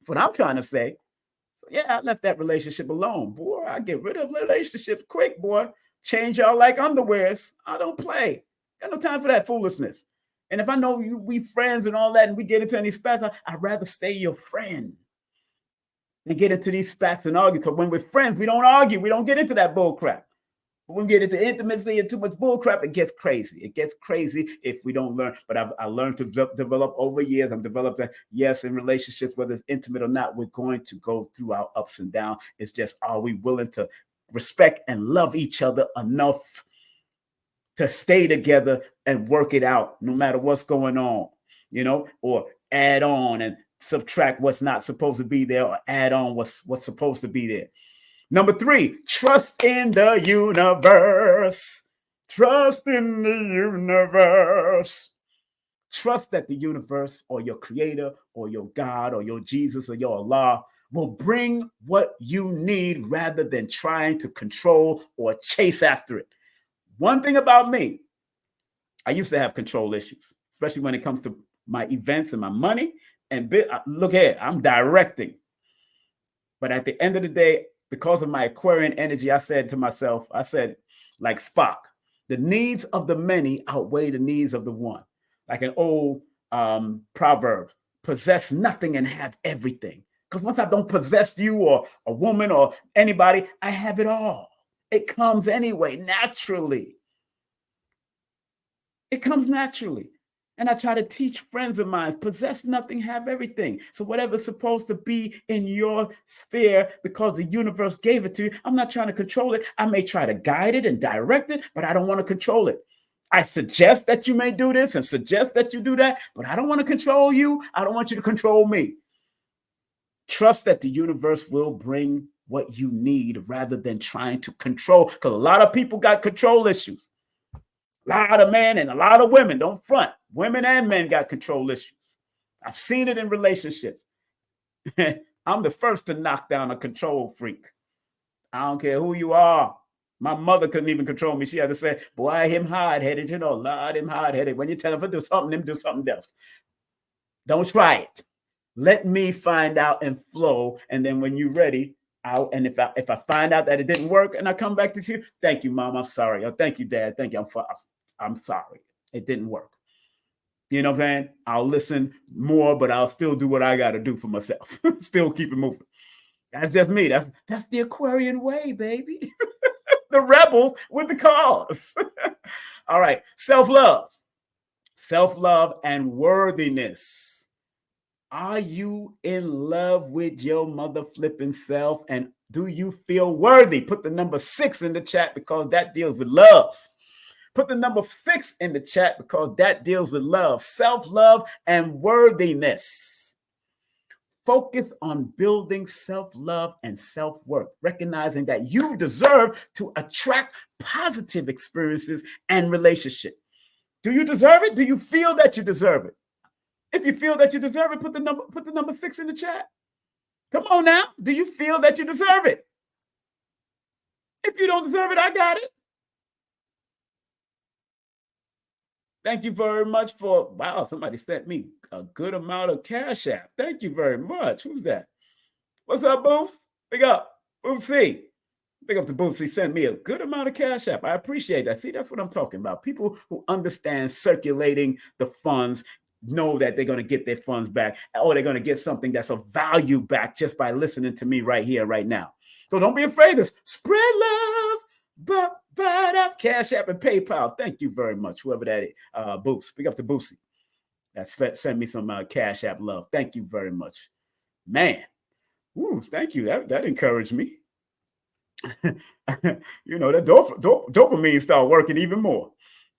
That's what I'm trying to say. So yeah, I left that relationship alone. Boy, I get rid of relationships quick, boy. Change y'all like underwears. I don't play. Got no time for that foolishness. And if I know we friends and all that, and we get into any spats, I'd rather stay your friend than get into these spats and argue. Because when we're friends, we don't argue. We don't get into that bull crap. But when we get into intimacy and too much bull crap, it gets crazy. It gets crazy if we don't learn. But I learned to develop over years. I've developed that, yes, in relationships, whether it's intimate or not, we're going to go through our ups and downs. It's just, are we willing to respect and love each other enough to stay together and work it out no matter what's going on, or add on and subtract what's not supposed to be there, or add on what's supposed to be there. Number 3, trust in the universe. Trust in the universe. Trust that the universe, or your creator, or your God, or your Jesus, or your Allah will bring what you need, rather than trying to control or chase after it. One thing about me, I used to have control issues, especially when it comes to my events and my money. And look here, I'm directing. But at the end of the day, because of my Aquarian energy, I said to myself, like Spock, the needs of the many outweigh the needs of the one. Like an old proverb, possess nothing and have everything. Because once I don't possess you or a woman or anybody, I have it all. It comes anyway, naturally. It comes naturally. And I try to teach friends of mine, possess nothing, have everything. So whatever's supposed to be in your sphere, because the universe gave it to you, I'm not trying to control it. I may try to guide it and direct it, but I don't want to control it. I suggest that you may do this and suggest that you do that, but I don't want to control you. I don't want you to control me. Trust that the universe will bring what you need, rather than trying to control, because a lot of people got control issues. A lot of men and a lot of women, don't front. Women and men got control issues. I've seen it in relationships. I'm the first to knock down a control freak. I don't care who you are. My mother couldn't even control me. She had to say, boy, him hard-headed, Lord, him hard-headed. When you tell him to do something, him do something else. Don't try it. Let me find out and flow. And then when you're ready, and if I find out that it didn't work and I come back to you, thank you, Mom, I'm sorry. Or thank you, Dad. Thank you. I'm sorry. It didn't work. You know what I'm saying? I'll listen more, but I'll still do what I got to do for myself. Still keep it moving. That's just me. That's the Aquarian way, baby. the rebels with the cause. All right. Self-love. Self-love and worthiness. Are you in love with your mother flipping self? And do you feel worthy? Put the number 6 in the chat because that deals with love. Put the number 6 in the chat because that deals with love, self-love, and worthiness. Focus on building self-love and self-worth, recognizing that you deserve to attract positive experiences and relationships. Do you deserve it? Do you feel that you deserve it? If you feel that you deserve it, put the number 6 in the chat. Come on now. Do you feel that you deserve it? If you don't deserve it, I got it. Thank you very much for, wow, somebody sent me a good amount of cash app. Thank you very much. Who's that? What's up, Booth? Big up. Booth C. Big up to Booth C. Send me a good amount of cash app. I appreciate that. See, that's what I'm talking about. People who understand circulating the funds know that they're going to get their funds back, or they're going to get something that's of value back just by listening to me right here, right now. So don't be afraid to spread love. But Cash App and PayPal. Thank you very much, whoever that is. Boost. Speak up to Boosie. Send me some Cash App love. Thank you very much. Man. Ooh, thank you. That encouraged me. You know, that dopamine start working even more.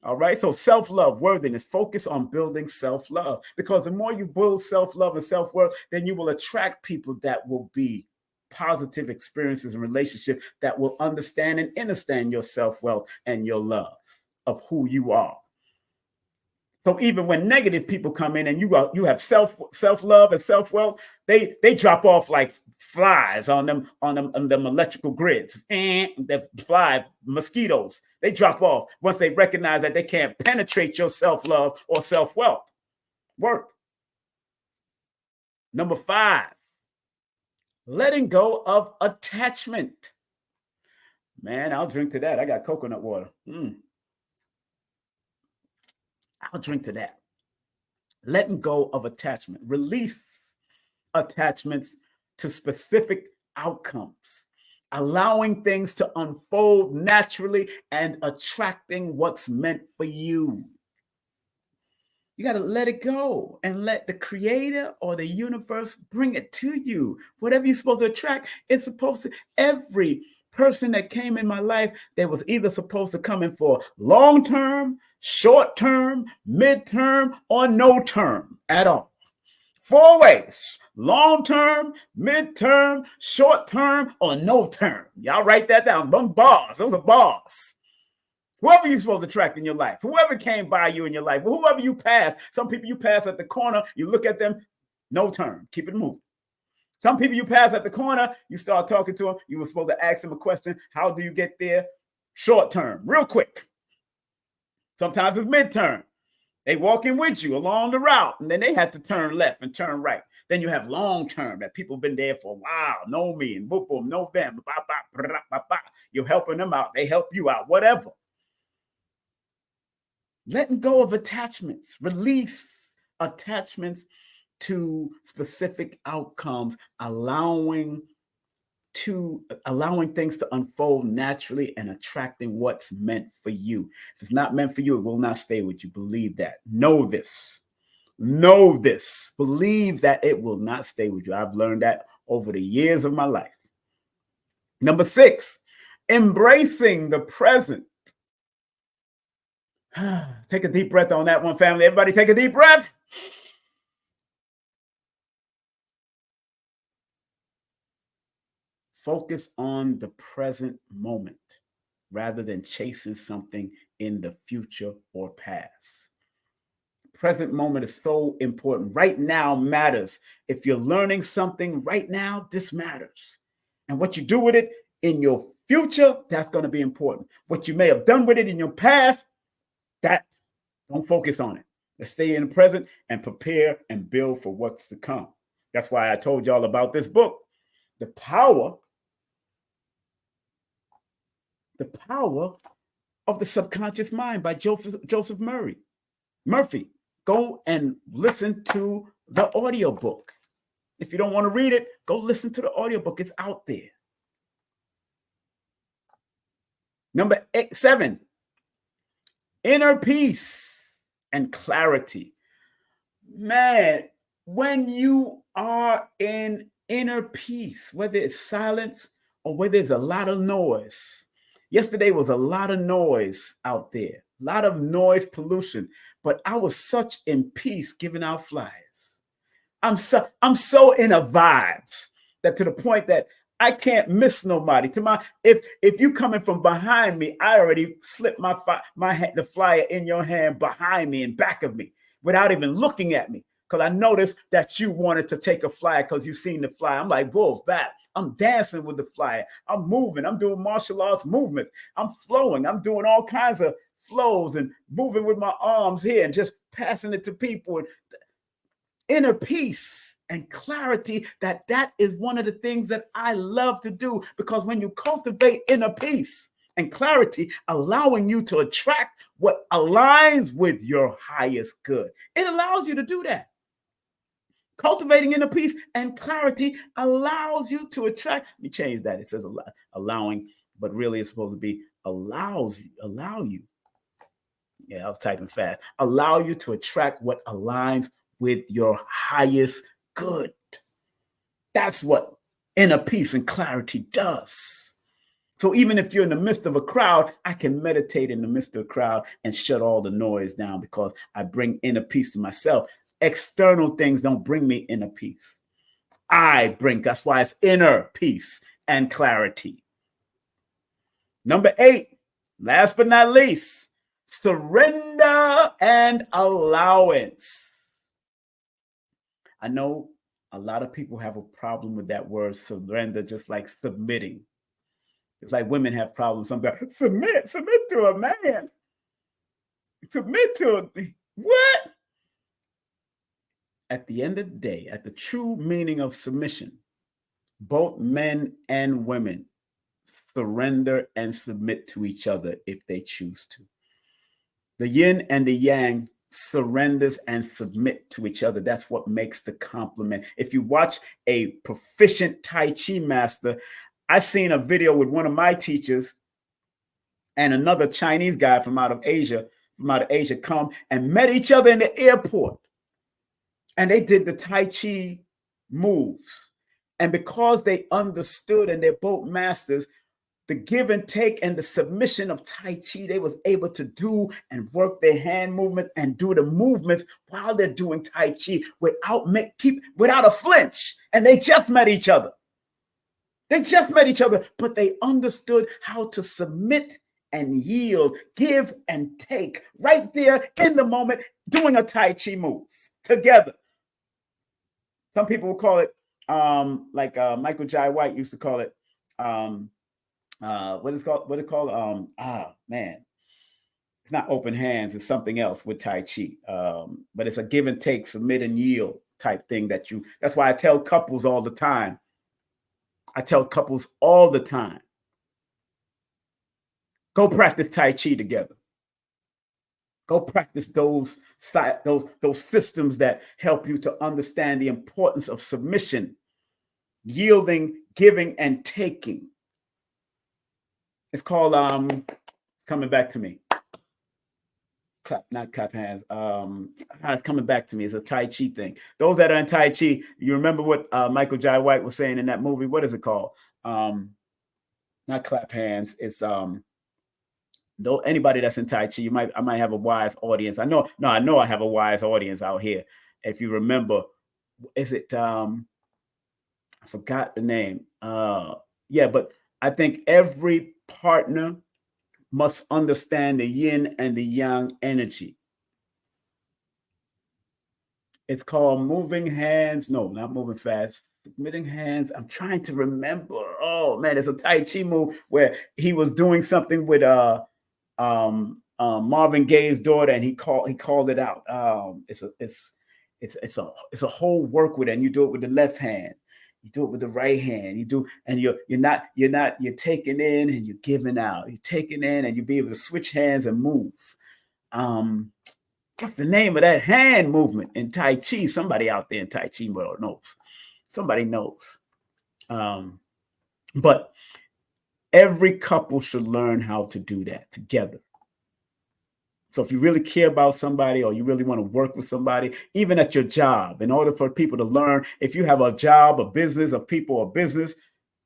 All right. So self-love, worthiness, focus on building self-love, because the more you build self-love and self-worth, then you will attract people that will be positive experiences and relationships that will understand and understand your self-worth and your love of who you are. So even when negative people come in and you have self-love and self-worth, they drop off like flies on them electrical grids. The fly mosquitoes, they drop off once they recognize that they can't penetrate your self-love or self-worth. Number 5, letting go of attachment. Man, I'll drink to that. I got coconut water. I'll drink to that. Letting go of attachment. Release attachments to specific outcomes. Allowing things to unfold naturally and attracting what's meant for you. You got to let it go and let the creator or the universe bring it to you. Whatever you're supposed to attract, it's supposed to. Every person that came in my life, they was either supposed to come in for long-term, short-term, mid-term, or no term at all. 4 ways: long-term, mid-term, short-term, or no term. Y'all write that down. Those bars. Those are bars. Whoever you're supposed to attract in your life, whoever came by you in your life, whoever you pass. Some people you pass at the corner, you look at them, no term, keep it moving. Some people you pass at the corner, you start talking to them, you were supposed to ask them a question, how do you get there? Short term, real quick. Sometimes it's midterm. They walking with you along the route, and then they have to turn left and turn right. Then you have long term, that people been there for a while, know me, and boom, boom, know them. You're helping them out, they help you out, whatever. Letting go of attachments, release attachments to specific outcomes, allowing things to unfold naturally and attracting what's meant for you. If it's not meant for you, it will not stay with you. Believe that. Know this. Believe that it will not stay with you. I've learned that over the years of my life. Number 6, embracing the present. Take a deep breath on that one, family. Everybody take a deep breath. Focus on the present moment rather than chasing something in the future or past. Present moment is so important. Right now matters. If you're learning something right now, this matters. And what you do with it in your future, that's going to be important. What you may have done with it in your past, that don't focus on it. Let's stay in the present and prepare and build for what's to come. That's why I told y'all about this book, The Power of the Subconscious Mind by Joseph Murphy. Go and listen to the audiobook. If you don't want to read it, go listen to the audiobook. It's out there. 7, inner peace and clarity. Man, when you are in inner peace, whether it's silence or whether it's a lot of noise. Yesterday was a lot of noise out there, a lot of noise pollution, but I was such in peace giving out flyers. I'm so in a vibes that to the point that I can't miss nobody. If you coming from behind me, I already slipped the flyer in your hand behind me and back of me without even looking at me, because I noticed that you wanted to take a flyer because you seen the flyer. I'm like, wolf, back. I'm dancing with the flyer. I'm moving. I'm doing martial arts movements. I'm flowing. I'm doing all kinds of flows and moving with my arms here and just passing it to people. And inner peace and clarity, that is one of the things that I love to do, because when you cultivate inner peace and clarity, allowing you to attract what aligns with your highest good, it allows you to do that. Cultivating inner peace and clarity allows you to attract. Let me change that. It says allowing, but really it's supposed to be allow you. Yeah, I was typing fast. Allow you to attract what aligns with your highest good. That's what inner peace and clarity does. So even if you're in the midst of a crowd, I can meditate in the midst of a crowd and shut all the noise down, because I bring inner peace to myself. External things don't bring me inner peace. That's why it's inner peace and clarity. Number 8, last but not least, surrender and allowance. I know a lot of people have a problem with that word surrender, just like submitting. It's like women have problems sometimes. Submit to a man. Submit to what? At the end of the day, at the true meaning of submission, both men and women surrender and submit to each other if they choose to. The yin and the yang surrenders and submit to each other. That's what makes the complement. If you watch a proficient Tai Chi master, I seen a video with one of my teachers and another Chinese guy from out of Asia come and met each other in the airport. And they did the Tai Chi moves. And because they understood and they're both masters, the give and take and the submission of Tai Chi, they was able to do and work their hand movement and do the movements while they're doing Tai Chi without a flinch. And they just met each other. But they understood how to submit and yield, give and take right there in the moment, doing a Tai Chi move together. Some people will call it, like Michael Jai White used to call it, what is it called? Man, it's not open hands. It's something else with Tai Chi. But it's a give and take, submit and yield type thing that's why I tell couples all the time. Go practice Tai Chi together. Go practice those systems that help you to understand the importance of submission, yielding, giving, and taking. It's called coming back to me. Not clap hands. It's coming back to me. It's a Tai Chi thing. Those that are in Tai Chi, you remember what Michael Jai White was saying in that movie? What is it called? Not clap hands. It's anybody that's in Tai Chi, I might have a wise audience. I know I have a wise audience out here. If you remember, is it I forgot the name. Yeah, but I think every partner must understand the yin and the yang energy. It's called moving hands. No, not moving fast. Submitting hands. I'm trying to remember. Oh man, it's a Tai Chi move where he was doing something with Marvin Gaye's daughter, and he called it out. It's a whole work with it, and you do it with the left hand, you do it with the right hand, you're taking in and you're giving out, you're taking in and you be able to switch hands and move. What's the name of that hand movement in Tai Chi? Somebody out there in Tai Chi world knows. Somebody knows. But Every couple should learn how to do that together. So if you really care about somebody or you really want to work with somebody, even at your job, in order for people to learn, if you have a job, a business, of people, a business,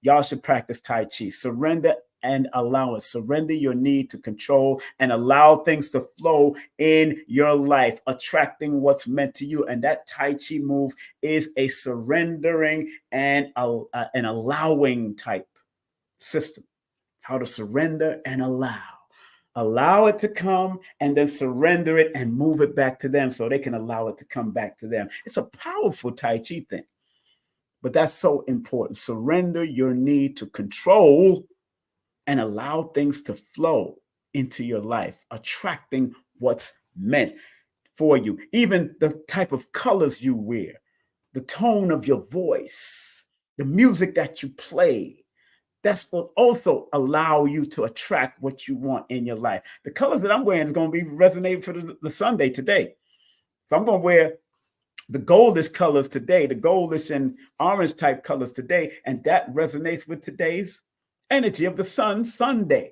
y'all should practice Tai Chi. Surrender and allowance. Surrender your need to control and allow things to flow in your life, attracting what's meant to you. And that Tai Chi move is a surrendering and an allowing type system. How to surrender and allow it to come and then surrender it and move it back to them so they can allow it to come back to them. It's a powerful Tai Chi thing, but that's so important. Surrender your need to control and allow things to flow into your life, attracting what's meant for you. Even the type of colors you wear, the tone of your voice, the music that you play, that's will also allow you to attract what you want in your life. The colors that I'm wearing is going to be resonating for the Sunday today. So I'm going to wear the goldish colors today, the goldish and orange type colors today, and that resonates with today's energy of the sun, Sunday.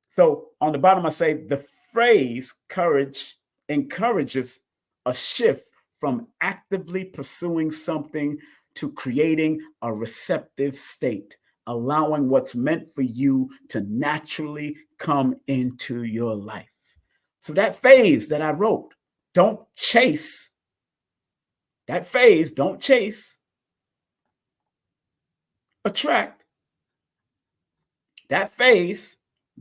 So on the bottom, I say the phrase courage encourages a shift from actively pursuing something to creating a receptive state, allowing what's meant for you to naturally come into your life. So that phase that I wrote, don't chase. That phase, don't chase, attract. That phase,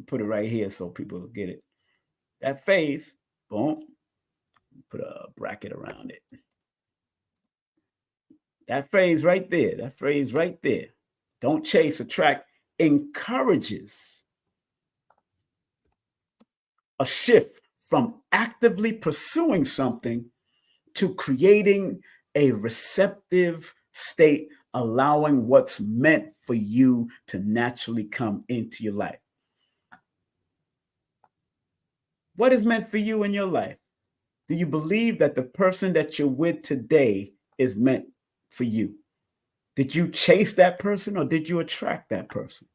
put it right here so people get it. That phase, boom, put a bracket around it. That phrase right there, don't chase, attract, encourages a shift from actively pursuing something to creating a receptive state, allowing what's meant for you to naturally come into your life. What is meant for you in your life? Do you believe that the person that you're with today is meant for you? Did you chase that person or did you attract that person?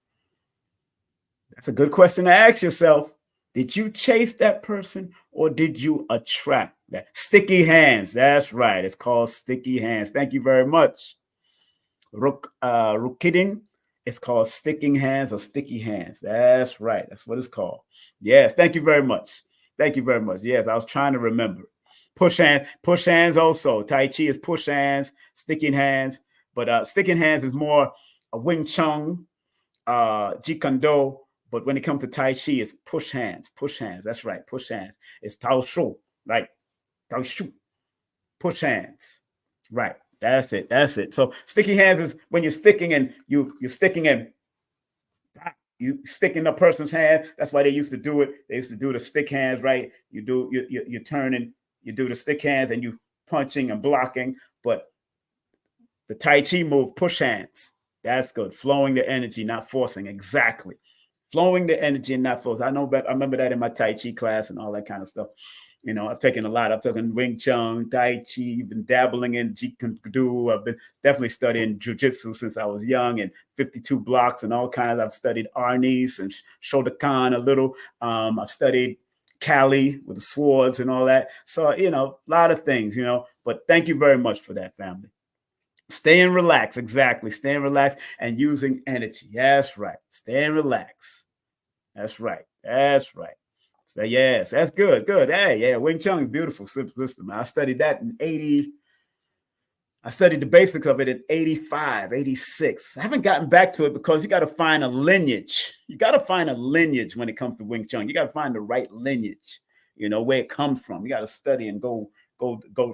That's a good question to ask yourself. Did you chase that person or did you attract that? Sticky hands. That's right. It's called sticky hands. Thank you very much. Rukidin. It's called sticking hands or sticky hands. That's right. That's what it's called. Yes. Thank you very much. Thank you very much. Yes, I was trying to remember. Push hands also. Tai Chi is push hands, sticking hands, but sticking hands is more a Wing Chun, Jeet Kune Do. But when it comes to Tai Chi, it's push hands. That's right, push hands. It's Tao Shu, right? Tao Shu, push hands, right? That's it. So sticking hands is when you're sticking and you're sticking and you stick in a person's hand. That's why they used to do it. They used to do the stick hands, right? You're turning, you do the stick hands and you punching and blocking. But the Tai Chi move, push hands. That's good. Flowing the energy, not forcing. Exactly. Flowing the energy and not forcing. I remember that in my Tai Chi class and all that kind of stuff. You know, I've taken a lot. I've taken Wing Chun, Tai Chi, been dabbling in Jeet Kune Do. I've been definitely studying Jiu-Jitsu since I was young and 52 blocks and all kinds. I've studied Arnis and Shotokan a little. I've studied Kali with the swords and all that. So, you know, a lot of things, you know. But thank you very much for that, family. Staying relaxed, exactly. Staying relaxed and using energy. That's right. Staying relaxed. That's right. So yes, that's good. Hey, yeah, Wing Chun is beautiful system. I studied that in 80. I studied the basics of it in 85, 86. I haven't gotten back to it because you got to find a lineage. You got to find a lineage when it comes to Wing Chun. You got to find the right lineage, you know, where it comes from. You got to study and go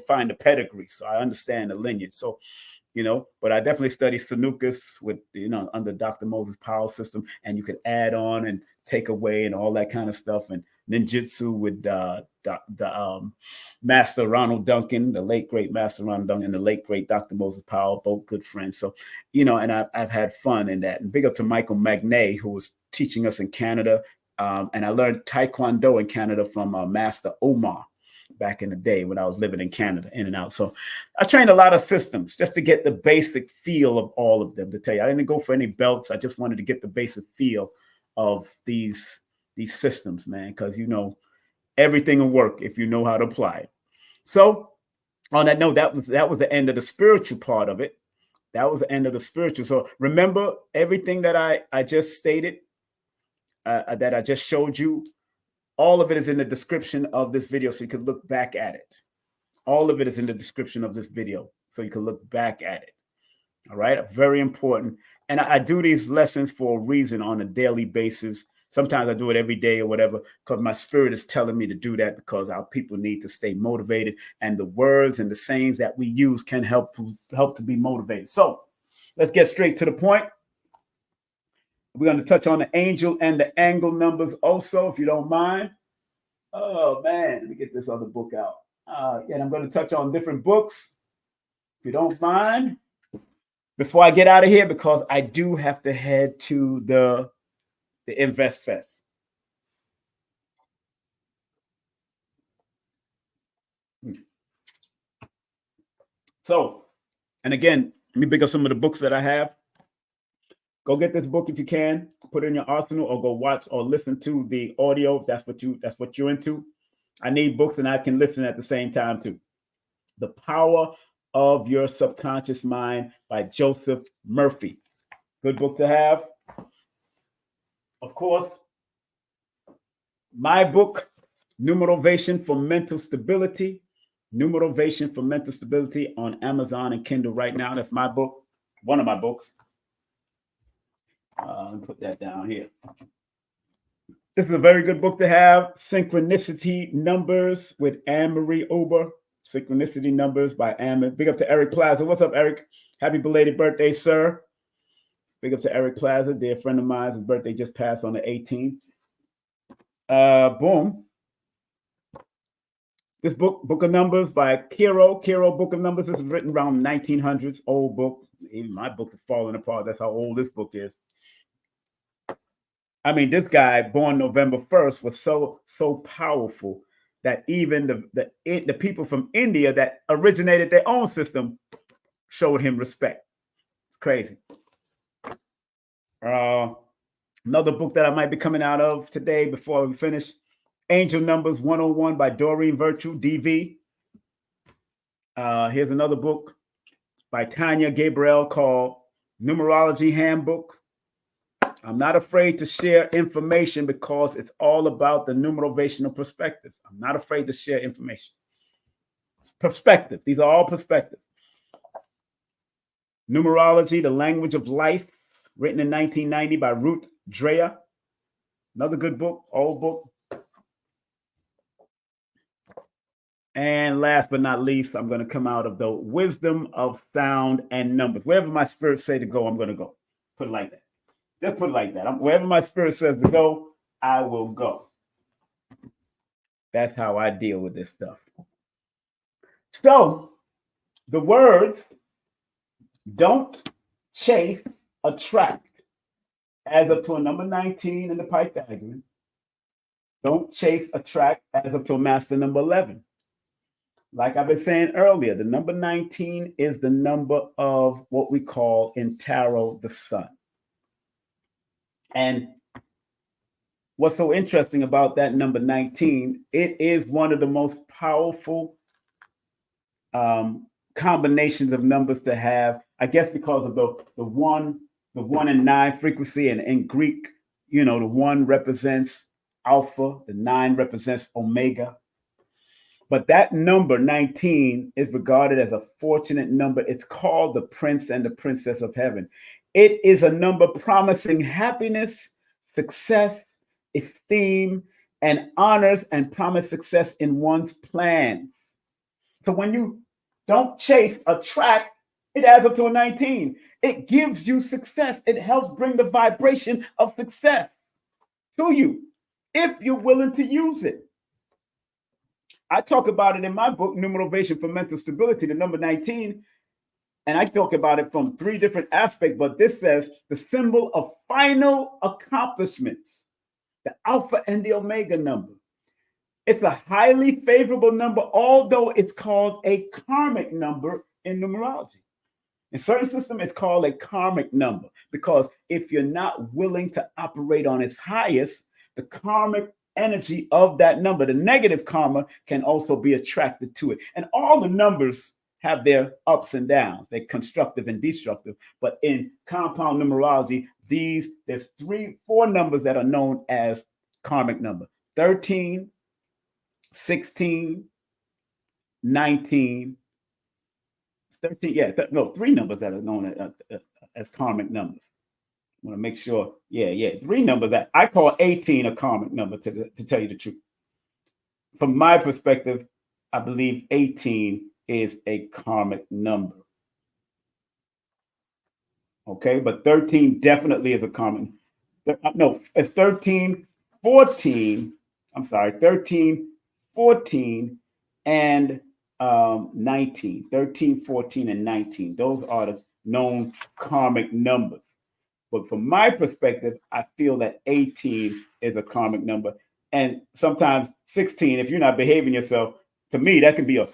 find the pedigree. So I understand the lineage. So, you know, but I definitely study Sanukas with, you know, under Dr. Moses' power system, and you could add on and take away and all that kind of stuff. And ninjutsu with Master Ronald Duncan, the late great Master Ronald Duncan, and the late great Dr. Moses Powell, both good friends. So, you know, and I've had fun in that. And big up to Michael Magnet, who was teaching us in Canada. And I learned Taekwondo in Canada from Master Omar. back in the day when I was living in Canada, in and out. So I trained a lot of systems just to get the basic feel of all of them. To tell you, I didn't go for any belts. I just wanted to get the basic feel of these systems, man, because everything will work if you know how to apply it. So on that note, that was the end of the spiritual part of it. That was the end of the spiritual. So remember everything that I just stated, that I just showed you. All of it is in the description of this video, so you can look back at it. All of it is in the description of this video, so you can look back at it. All right, very important. And I do these lessons for a reason on a daily basis. Sometimes I do it every day or whatever, because my spirit is telling me to do that, because our people need to stay motivated, and the words and the sayings that we use can help to be motivated. So let's get straight to the point. We're going to touch on the angel and the angle numbers also, if you don't mind. Oh, man, let me get this other book out. And I'm going to touch on different books, if you don't mind, before I get out of here, because I do have to head to the Invest Fest. So, and again, let me pick up some of the books that I have. Go get this book if you can. Put it in your arsenal, or go watch or listen to the audio if that's what you're into. I need books and I can listen at the same time too. The Power of Your Subconscious Mind by Joseph Murphy. Good book to have. Of course, my book, Numerovation for Mental Stability. Numerovation for Mental Stability on Amazon and Kindle right now. That's my book, one of my books. Let me put that down here. This is a very good book to have. Synchronicity Numbers with Anne-Marie Ober. Synchronicity Numbers by Anne. Big up to Eric Plaza. What's up, Eric? Happy belated birthday, sir. Big up to Eric Plaza, dear friend of mine. His birthday just passed on the 18th. Boom. This book of Numbers by Kiro. Book of Numbers. This is written around 1900s. Old book. Even my book is falling apart. That's how old this book is. I mean, this guy, born November 1st, was so powerful that even the people from India that originated their own system showed him respect. It's crazy. Another book that I might be coming out of today before we finish, Angel Numbers 101 by Doreen Virtue, DV. Here's another book by Tanya Gabriel called Numerology Handbook. I'm not afraid to share information because it's all about the numerovational perspective. I'm not afraid to share information. It's perspective. These are all perspectives. Numerology, the Language of Life, written in 1990 by Ruth Dreher. Another good book, old book. And last but not least, I'm going to come out of the Wisdom of Sound and Numbers. Wherever my spirit say to go, I'm going to go. Put it like that. Just put it like that. Wherever my spirit says to go, I will go. That's how I deal with this stuff. So, the words don't chase, attract, adds up to a number 19 in the Pythagorean. Don't chase, attract, adds up to a master number 11. Like I've been saying earlier, the number 19 is the number of what we call in tarot the sun. And what's so interesting about that number 19, it is one of the most powerful combinations of numbers to have, I guess, because of the 1 and 9 frequency. And in Greek, the 1 represents alpha, the 9 represents omega. But that number 19 is regarded as a fortunate number. It's called the Prince and the Princess of Heaven. It is a number promising happiness, success, esteem, and honors, and promise success in one's plans. So when you don't chase, attract, it adds up to a 19. It gives you success. It helps bring the vibration of success to you if you're willing to use it. I talk about it in my book, Numerovation for Mental Stability, the number 19. And I talk about it from 3 different aspects, but this says the symbol of final accomplishments, the alpha and the omega number. It's a highly favorable number, although it's called a karmic number in numerology. In certain systems, it's called a karmic number because if you're not willing to operate on its highest, the karmic energy of that number, the negative karma, can also be attracted to it. And all the numbers have their ups and downs. They're constructive and destructive. But in compound numerology, there's four numbers that are known as karmic number: 13, 16, 19, 13. Yeah, no, three numbers that are known as karmic numbers. I want to make sure. Yeah. Three numbers that I call 18 a karmic number, to tell you the truth. From my perspective, I believe 18 is a karmic number. Okay, but 13 definitely is a karmic. No, it's 13, 14. I'm sorry, 13, 14, and 19. 13, 14, and 19. Those are the known karmic numbers. But from my perspective, I feel that 18 is a karmic number. And sometimes 16, if you're not behaving yourself, to me, that can be a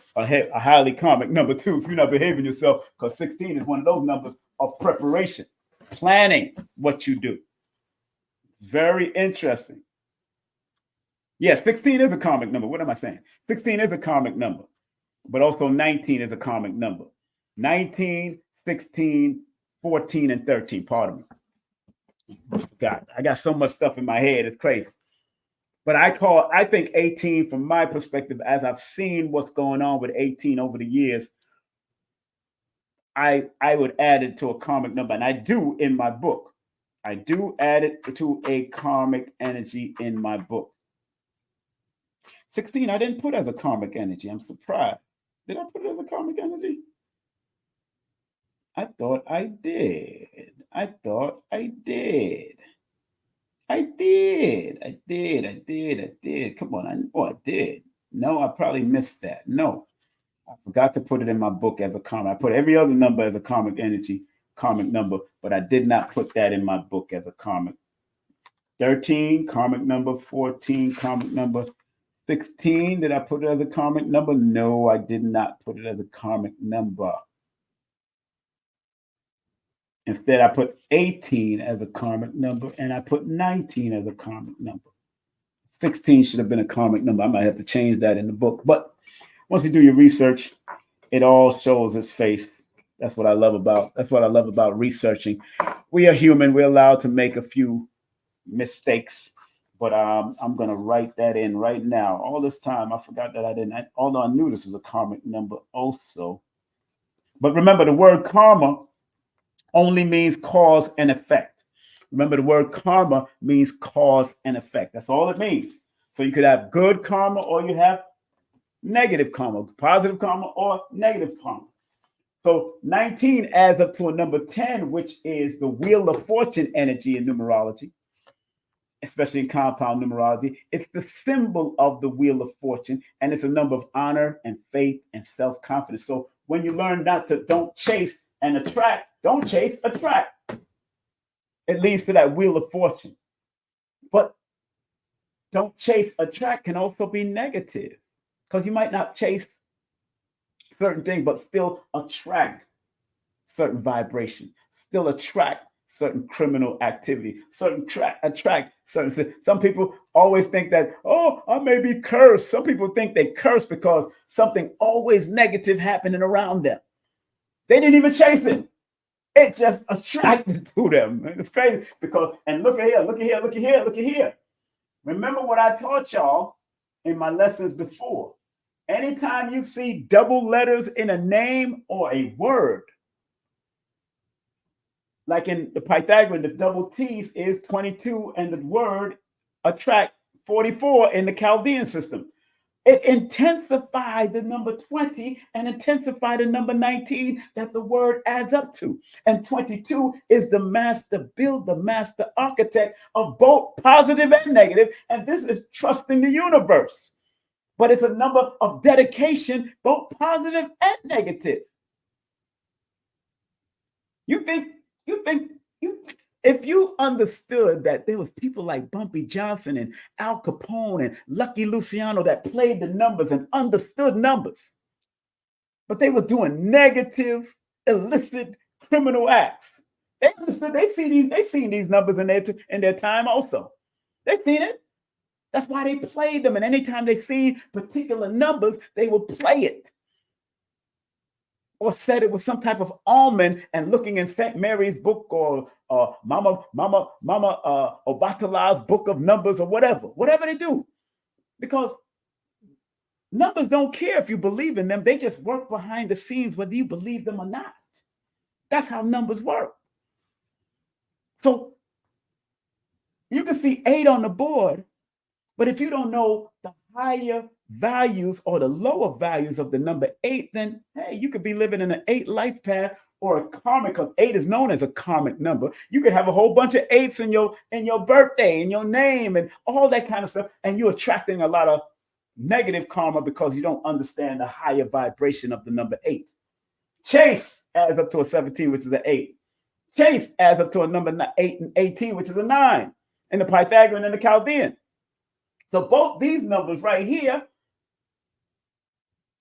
highly karmic number too, if you're not behaving yourself, because 16 is one of those numbers of preparation, planning what you do. It's very interesting. Yeah, 16 is a karmic number. What am I saying? 16 is a karmic number, but also 19 is a karmic number. 19, 16, 14, and 13. Pardon me. God, I got so much stuff in my head. It's crazy. But I think 18, from my perspective, as I've seen what's going on with 18 over the years, I would add it to a karmic number. And I do in my book. I do add it to a karmic energy in my book. 16, I didn't put as a karmic energy. I'm surprised. Did I put it as a karmic energy? I thought I did. I thought I did. I did. Come on, I know I did. No, I probably missed that. No, I forgot to put it in my book as a karmic. I put every other number as a karmic energy, karmic number, but I did not put that in my book as a karmic. 13, karmic number. 14, karmic number. 16, did I put it as a karmic number? No, I did not put it as a karmic number. Instead, I put 18 as a karmic number, and I put 19 as a karmic number. 16 should have been a karmic number. I might have to change that in the book. But once you do your research, it all shows its face. That's what I love about researching. We are human. We're allowed to make a few mistakes. But I'm going to write that in right now. All this time, I forgot that I didn't. Although I knew this was a karmic number also. But remember, the word karma only means cause and effect. Remember, the word karma means cause and effect. That's all it means. So you could have good karma or you have negative karma, positive karma or negative karma. So 19 adds up to a number 10, which is the Wheel of Fortune energy in numerology, especially in compound numerology. It's the symbol of the Wheel of Fortune, and it's a number of honor and faith and self-confidence. So when you learn don't chase and attract, don't chase, attract. It leads to that Wheel of Fortune. But don't chase, attract can also be negative because you might not chase certain things, but still attract certain vibration, still attract certain criminal activity, attract certain. Some people always think that, oh, I may be cursed. Some people think they curse because something always negative happening around them. They didn't even chase it. It just attracted to them. It's crazy because, and look at here. Remember what I taught y'all in my lessons before. Anytime you see double letters in a name or a word, like in the Pythagorean, the double T's is 22, and the word attract 44 in the Chaldean system. It intensified the number 20 and intensified the number 19 that the word adds up to. And 22 is the master builder, master architect of both positive and negative. And this is trusting the universe. But it's a number of dedication, both positive and negative. You think If you understood that there was people like Bumpy Johnson and Al Capone and Lucky Luciano that played the numbers and understood numbers, but they were doing negative, illicit, criminal acts. They understood. They seen these numbers in their time also. They seen it. That's why they played them. And anytime they see particular numbers, they would play it. Or said it was some type of omen, and looking in St. Mary's book or Mama Obatala's book of numbers or whatever they do. Because numbers don't care if you believe in them. They just work behind the scenes whether you believe them or not. That's how numbers work. So you can see 8 on the board, but if you don't know the higher values or the lower values of the number 8, then hey, you could be living in an 8 life path or a karmic, because 8 is known as a karmic number. You could have a whole bunch of 8s in your birthday, in your name, and all that kind of stuff, and you're attracting a lot of negative karma because you don't understand the higher vibration of the number 8. Chase adds up to a 17, which is an 8. Chase adds up to a number 8 and 18, which is a 9, in the Pythagorean and the Chaldean. So both these numbers right here,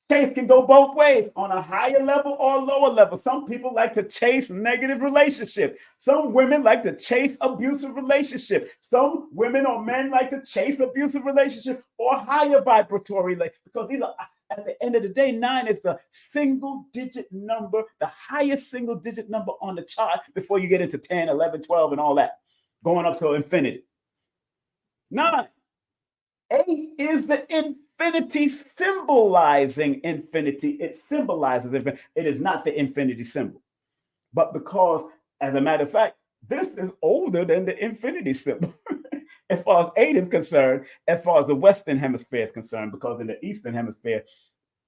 chase can go both ways, on a higher level or lower level. Some people like to chase negative relationship. Some women like to chase abusive relationship. Some women or men like to chase abusive relationship or higher vibratory, because these are, at the end of the day, 9 is the single digit number, the highest single digit number on the chart before you get into 10, 11, 12, and all that, going up to infinity. 9. 8 is the infinity, symbolizing infinity. It symbolizes infinity. It is not the infinity symbol. But because, as a matter of fact, this is older than the infinity symbol. As far as 8 is concerned, as far as the Western Hemisphere is concerned, because in the Eastern Hemisphere,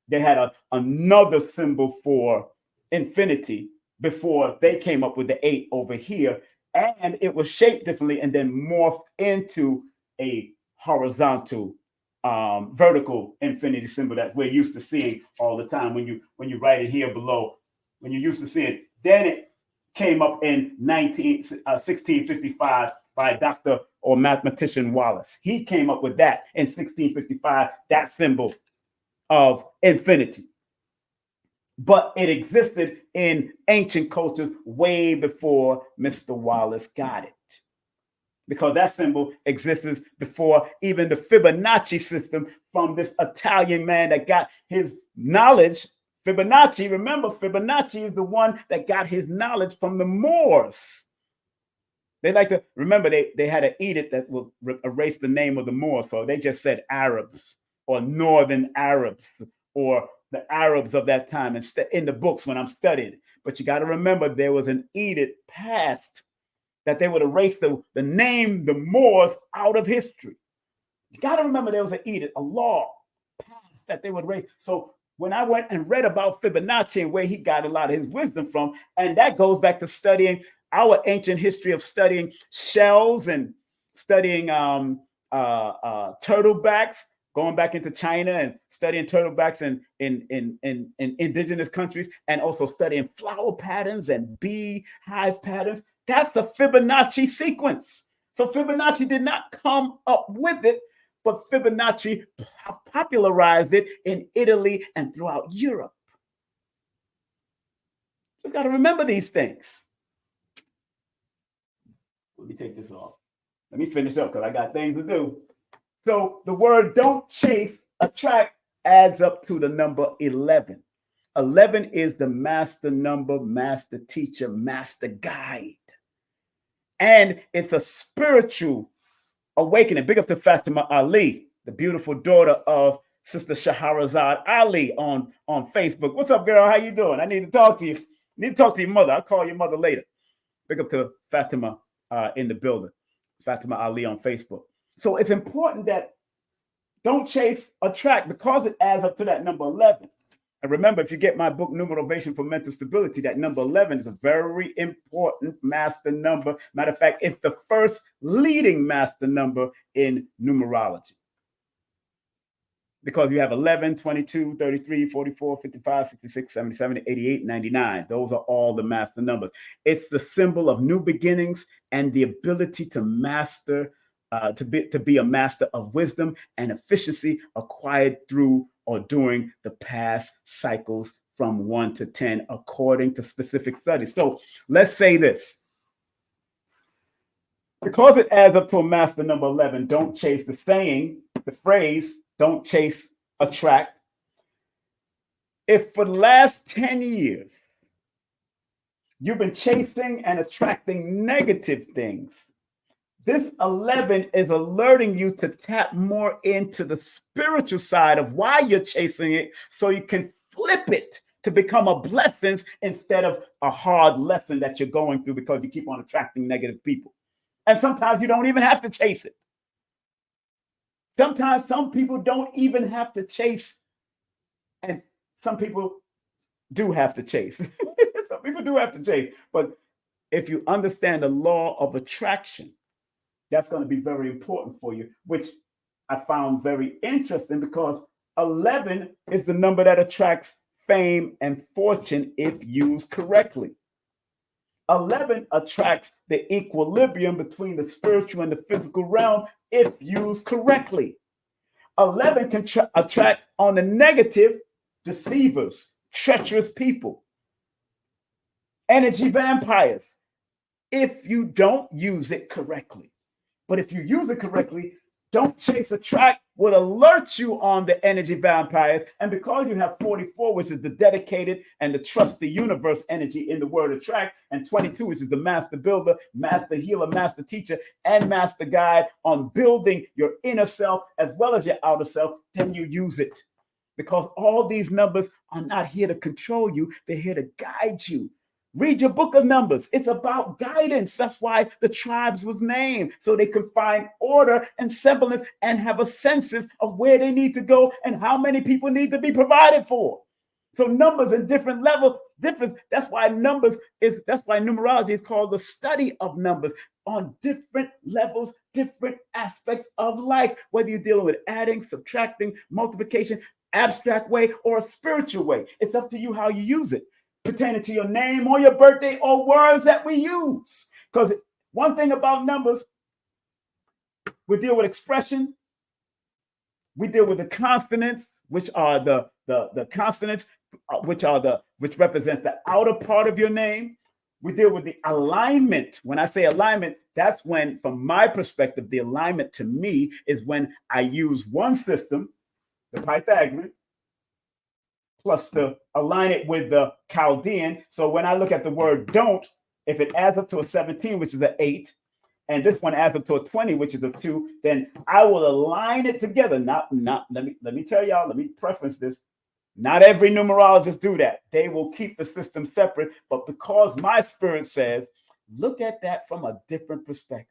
they had another symbol for infinity before they came up with the 8 over here. And it was shaped differently and then morphed into a horizontal, vertical infinity symbol that we're used to seeing all the time. When you write it here below, when you're used to seeing it, then it came up in 1655 by Dr. or mathematician Wallace. He came up with that in 1655, that symbol of infinity. But it existed in ancient cultures way before Mr. Wallace got it, because that symbol existed before even the Fibonacci system from this Italian man that got his knowledge. Fibonacci, remember, Fibonacci is the one that got his knowledge from the Moors. They like to remember they had an edict that will erase the name of the Moors, so they just said Arabs or Northern Arabs or the Arabs of that time in the books when I'm studying. But you got to remember there was an edict passed that they would erase the name, the Moors, out of history. You got to remember there was an edict, a law passed that they would erase. So when I went and read about Fibonacci and where he got a lot of his wisdom from, and that goes back to studying our ancient history of studying shells and studying turtlebacks, going back into China and studying turtlebacks in indigenous countries, and also studying flower patterns and beehive patterns. That's a Fibonacci sequence. So Fibonacci did not come up with it, but Fibonacci popularized it in Italy and throughout Europe. Just got to remember these things. Let me take this off. Let me finish up because I got things to do. So the word don't chase, attract adds up to the number 11. 11 is the master number, master teacher, master guide. And it's a spiritual awakening. Big up to Fatima Ali, the beautiful daughter of Sister Shahrazad Ali on Facebook. What's up, girl? How you doing? I need to talk to you. I need to talk to your mother. I'll call your mother later. Big up to Fatima in the building. Fatima Ali on Facebook. So it's important that don't chase, attract, because it adds up to that number 11. And remember, if you get my book, Numerovational for Mental Stability, that number 11 is a very important master number. Matter of fact, it's the first leading master number in numerology. because you have 11, 22, 33, 44, 55, 66, 77, 88, 99. Those are all the master numbers. It's the symbol of new beginnings and the ability to master, to be a master of wisdom and efficiency acquired through or during the past cycles from 1 to 10, according to specific studies. So let's say this. Because it adds up to a master number 11, don't chase the saying, the phrase, don't chase, attract. If for the last 10 years, you've been chasing and attracting negative things, this 11 is alerting you to tap more into the spiritual side of why you're chasing it so you can flip it to become a blessing instead of a hard lesson that you're going through because you keep on attracting negative people. And sometimes you don't even have to chase it. Sometimes some people don't even have to chase, and some people do have to chase. Some people do have to chase. But if you understand the law of attraction, that's going to be very important for you, which I found very interesting because 11 is the number that attracts fame and fortune if used correctly. 11 attracts the equilibrium between the spiritual and the physical realm if used correctly. 11 can attract on the negative deceivers, treacherous people, energy vampires, if you don't use it correctly. But if you use it correctly, don't chase, attract will alert you on the energy vampires. And because you have 44, which is the dedicated and the trust the universe energy in the word attract, and 22, which is the master builder, master healer, master teacher, and master guide on building your inner self as well as your outer self, then you use it. Because all these numbers are not here to control you, they're here to guide you. Read your book of Numbers. It's about guidance. That's why the tribes was named, so they could find order and semblance and have a census of where they need to go and how many people need to be provided for. So numbers in different levels, different. That's why numerology is called the study of numbers on different levels, different aspects of life, whether you're dealing with adding, subtracting, multiplication, abstract way, or a spiritual way. It's up to you how you use it, pertaining to your name or your birthday or words that we use. Because one thing about numbers, we deal with expression, we deal with the consonants, which are the consonants, which represents the outer part of your name. We deal with the alignment. When I say alignment, that's when, from my perspective, the alignment to me is when I use one system, the Pythagorean, plus to align it with the Chaldean. So when I look at the word don't, if it adds up to a 17, which is an 8, and this one adds up to a 20, which is a 2, then I will align it together. Not let me tell y'all, let me preference this. Not every numerologist do that. They will keep the system separate, but because my spirit says, look at that from a different perspective.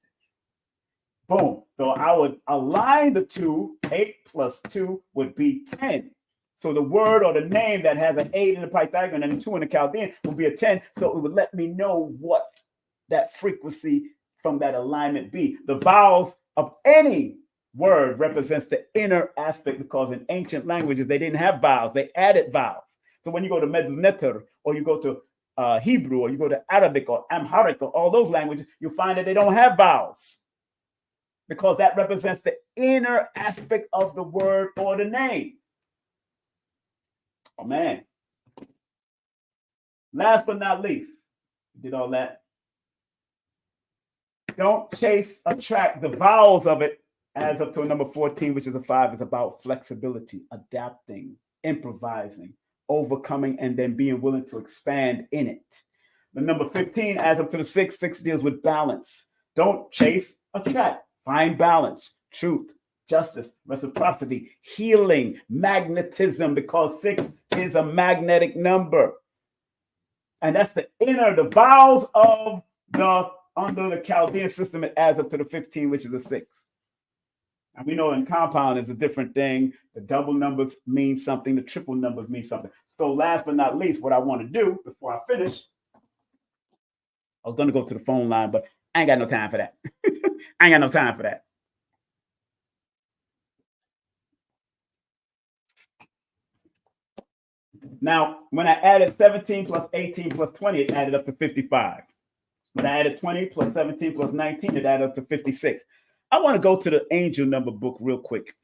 Boom. So I would align the two. 8 plus 2 would be 10. So the word or the name that has an 8 in the Pythagorean and a 2 in the Chaldean will be a 10. So it would let me know what that frequency from that alignment be. The vowels of any word represents the inner aspect, because in ancient languages, they didn't have vowels. They added vowels. So when you go to Meduneter, or you go to Hebrew, or you go to Arabic or Amharic, or all those languages, you'll find that they don't have vowels, because that represents the inner aspect of the word or the name. Oh, man. Last but not least, did all that. Don't chase, attract. The vowels of it adds up to a number 14, which is a 5. It's about flexibility, adapting, improvising, overcoming, and then being willing to expand in it. The number 15 adds up to the 6. 6 deals with balance. Don't chase, attract. Find balance, truth, justice, reciprocity, healing, magnetism, because 6 is a magnetic number. And that's the inner, the vowels of under the Chaldean system, it adds up to the 15, which is a 6. And we know in compound is a different thing. The double numbers mean something. The triple numbers mean something. So last but not least, what I want to do before I finish, I was going to go to the phone line, but I ain't got no time for that. I ain't got no time for that. Now, when I added 17 plus 18 plus 20, it added up to 55. When I added 20 plus 17 plus 19, it added up to 56. I want to go to the angel number book real quick.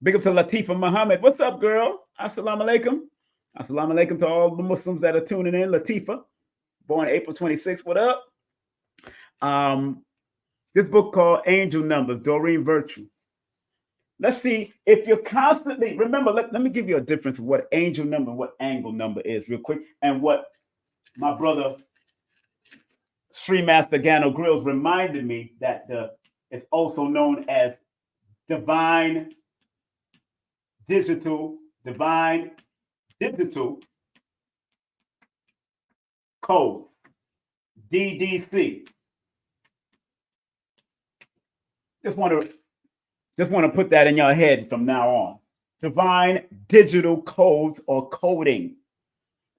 Big up to Latifa Muhammad. What's up, girl? Assalamu alaikum. Assalamu alaikum to all the Muslims that are tuning in. Latifa, born April 26th. What up? This book called Angel Numbers, Doreen Virtue. Let's see if you're constantly, remember, let me give you a difference of what angel number and what angle number is real quick, and what my brother Sri Master Gano Grills reminded me that it's also known as divine digital code, DDC. Just want to put that in your head from now on. Divine digital codes or coding.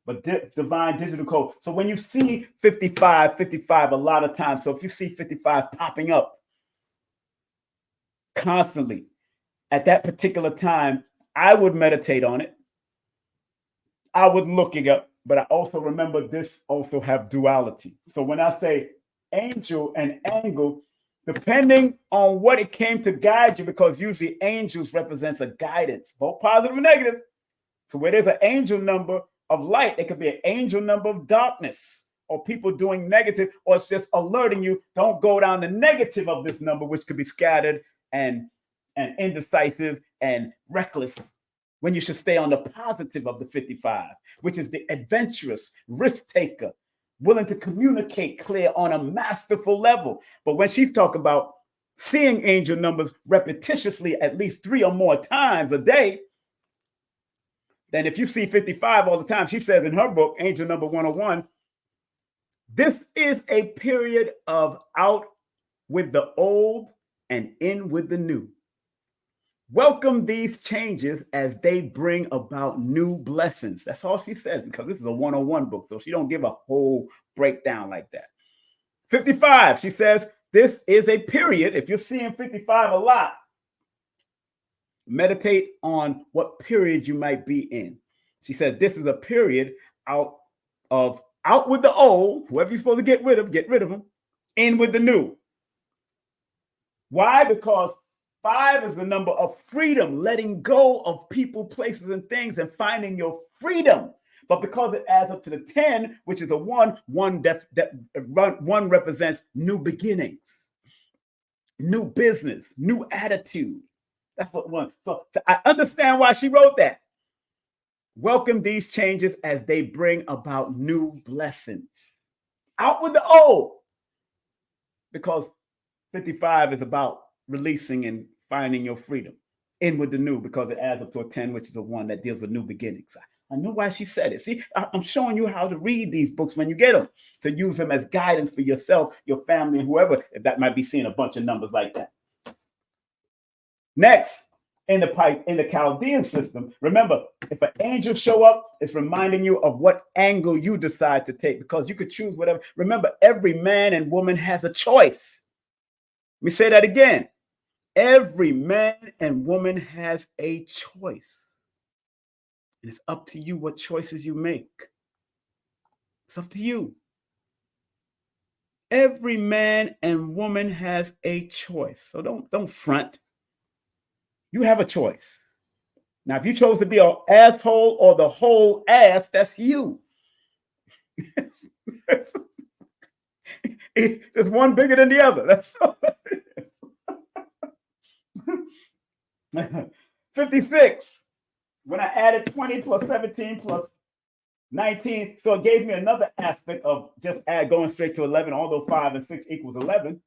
But divine digital code. So when you see 55 a lot of times, so if you see 55 popping up constantly at that particular time, I would meditate on it. I would look it up, but I also remember this also have duality. So when I say angel and angle, depending on what it came to guide you, because usually angels represents a guidance, both positive and negative. So where there's an angel number of light, it could be an angel number of darkness, or people doing negative, or it's just alerting you, don't go down the negative of this number, which could be scattered and indecisive and reckless, when you should stay on the positive of the 55, which is the adventurous, risk taker, willing to communicate clear on a masterful level. But when she's talking about seeing angel numbers repetitiously at least 3 or more times a day, then if you see 55 all the time, she says in her book, Angel Number 101, this is a period of out with the old and in with the new. Welcome these changes as they bring about new blessings. That's all she says, because this is a 101 book, so she don't give a whole breakdown like that. 55, she says, this is a period. If you're seeing 55 a lot, meditate on what period you might be in. She said, this is a period out with the old, whoever you're supposed to get rid of them, in with the new. Why? Because 5 is the number of freedom, letting go of people, places, and things, and finding your freedom. But because it adds up to the 10, which is a 1 represents new beginnings, new business, new attitude. That's what 1. So I understand why she wrote that. Welcome these changes as they bring about new blessings. Out with the old. Because 55 is about releasing and finding your freedom. In with the new, because it adds up to a 10, which is a 1 that deals with new beginnings. I know why she said it. See, I'm showing you how to read these books when you get them, to use them as guidance for yourself, your family, and whoever that might be seeing a bunch of numbers like that. Next, in the Chaldean system, remember, if an angel show up, it's reminding you of what angle you decide to take, because you could choose whatever. Remember, every man and woman has a choice. Let me say that again. Every man and woman has a choice. And it's up to you what choices you make. It's up to you. Every man and woman has a choice. So don't front. You have a choice. Now, if you chose to be an asshole or the whole ass, that's you. There's one bigger than the other. That's all. 56. When I added 20 plus 17 plus 19, so it gave me another aspect of just going straight to 11, although 5 and 6 equals 11.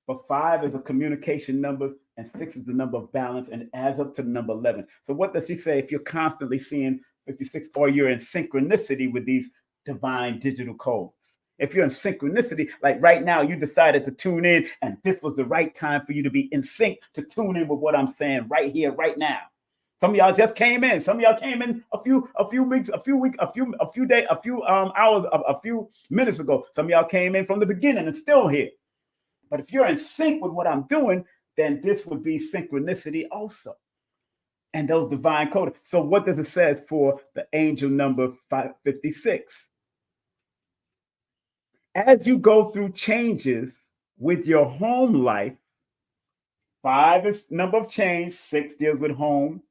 But 5 is a communication number, and 6 is the number of balance, and it adds up to the number 11. So what does she say? If you're constantly seeing 56, or you're in synchronicity with these divine digital codes. If you're in synchronicity, like right now, you decided to tune in, and this was the right time for you to be in sync, to tune in with what I'm saying right here, right now. Some of y'all just came in. Some of y'all came in a few hours, a few minutes ago. Some of y'all came in from the beginning and still here. But if you're in sync with what I'm doing, then this would be synchronicity also. and those divine code. So what does it say for the angel number 556? As you go through changes with your home life, 5 is number of change, 6 deals with home.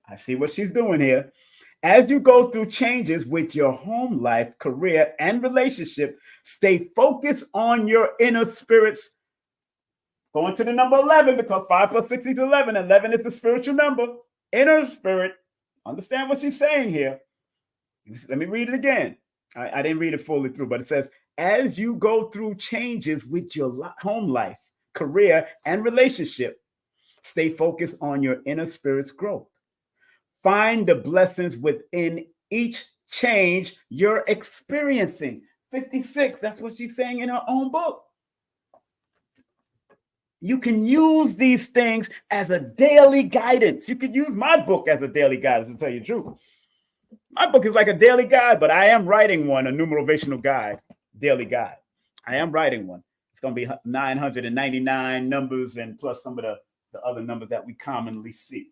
I see what she's doing here. As you go through changes with your home life, career, and relationship, stay focused on your inner spirits. Going to the number 11, because 5 plus 6 is 11. 11 is the spiritual number. Inner spirit. Understand what she's saying here. Let me read it again. I didn't read it fully through, but it says, as you go through changes with your home life, career, and relationship, stay focused on your inner spirit's growth. Find the blessings within each change you're experiencing. 56, that's what she's saying in her own book. You can use these things as a daily guidance. You could use my book as a daily guidance, to tell you the truth. My book is like a daily guide, but I am writing one, a numerovational guide, daily guide. I am writing one. It's going to be 999 numbers and plus some of the other numbers that we commonly see.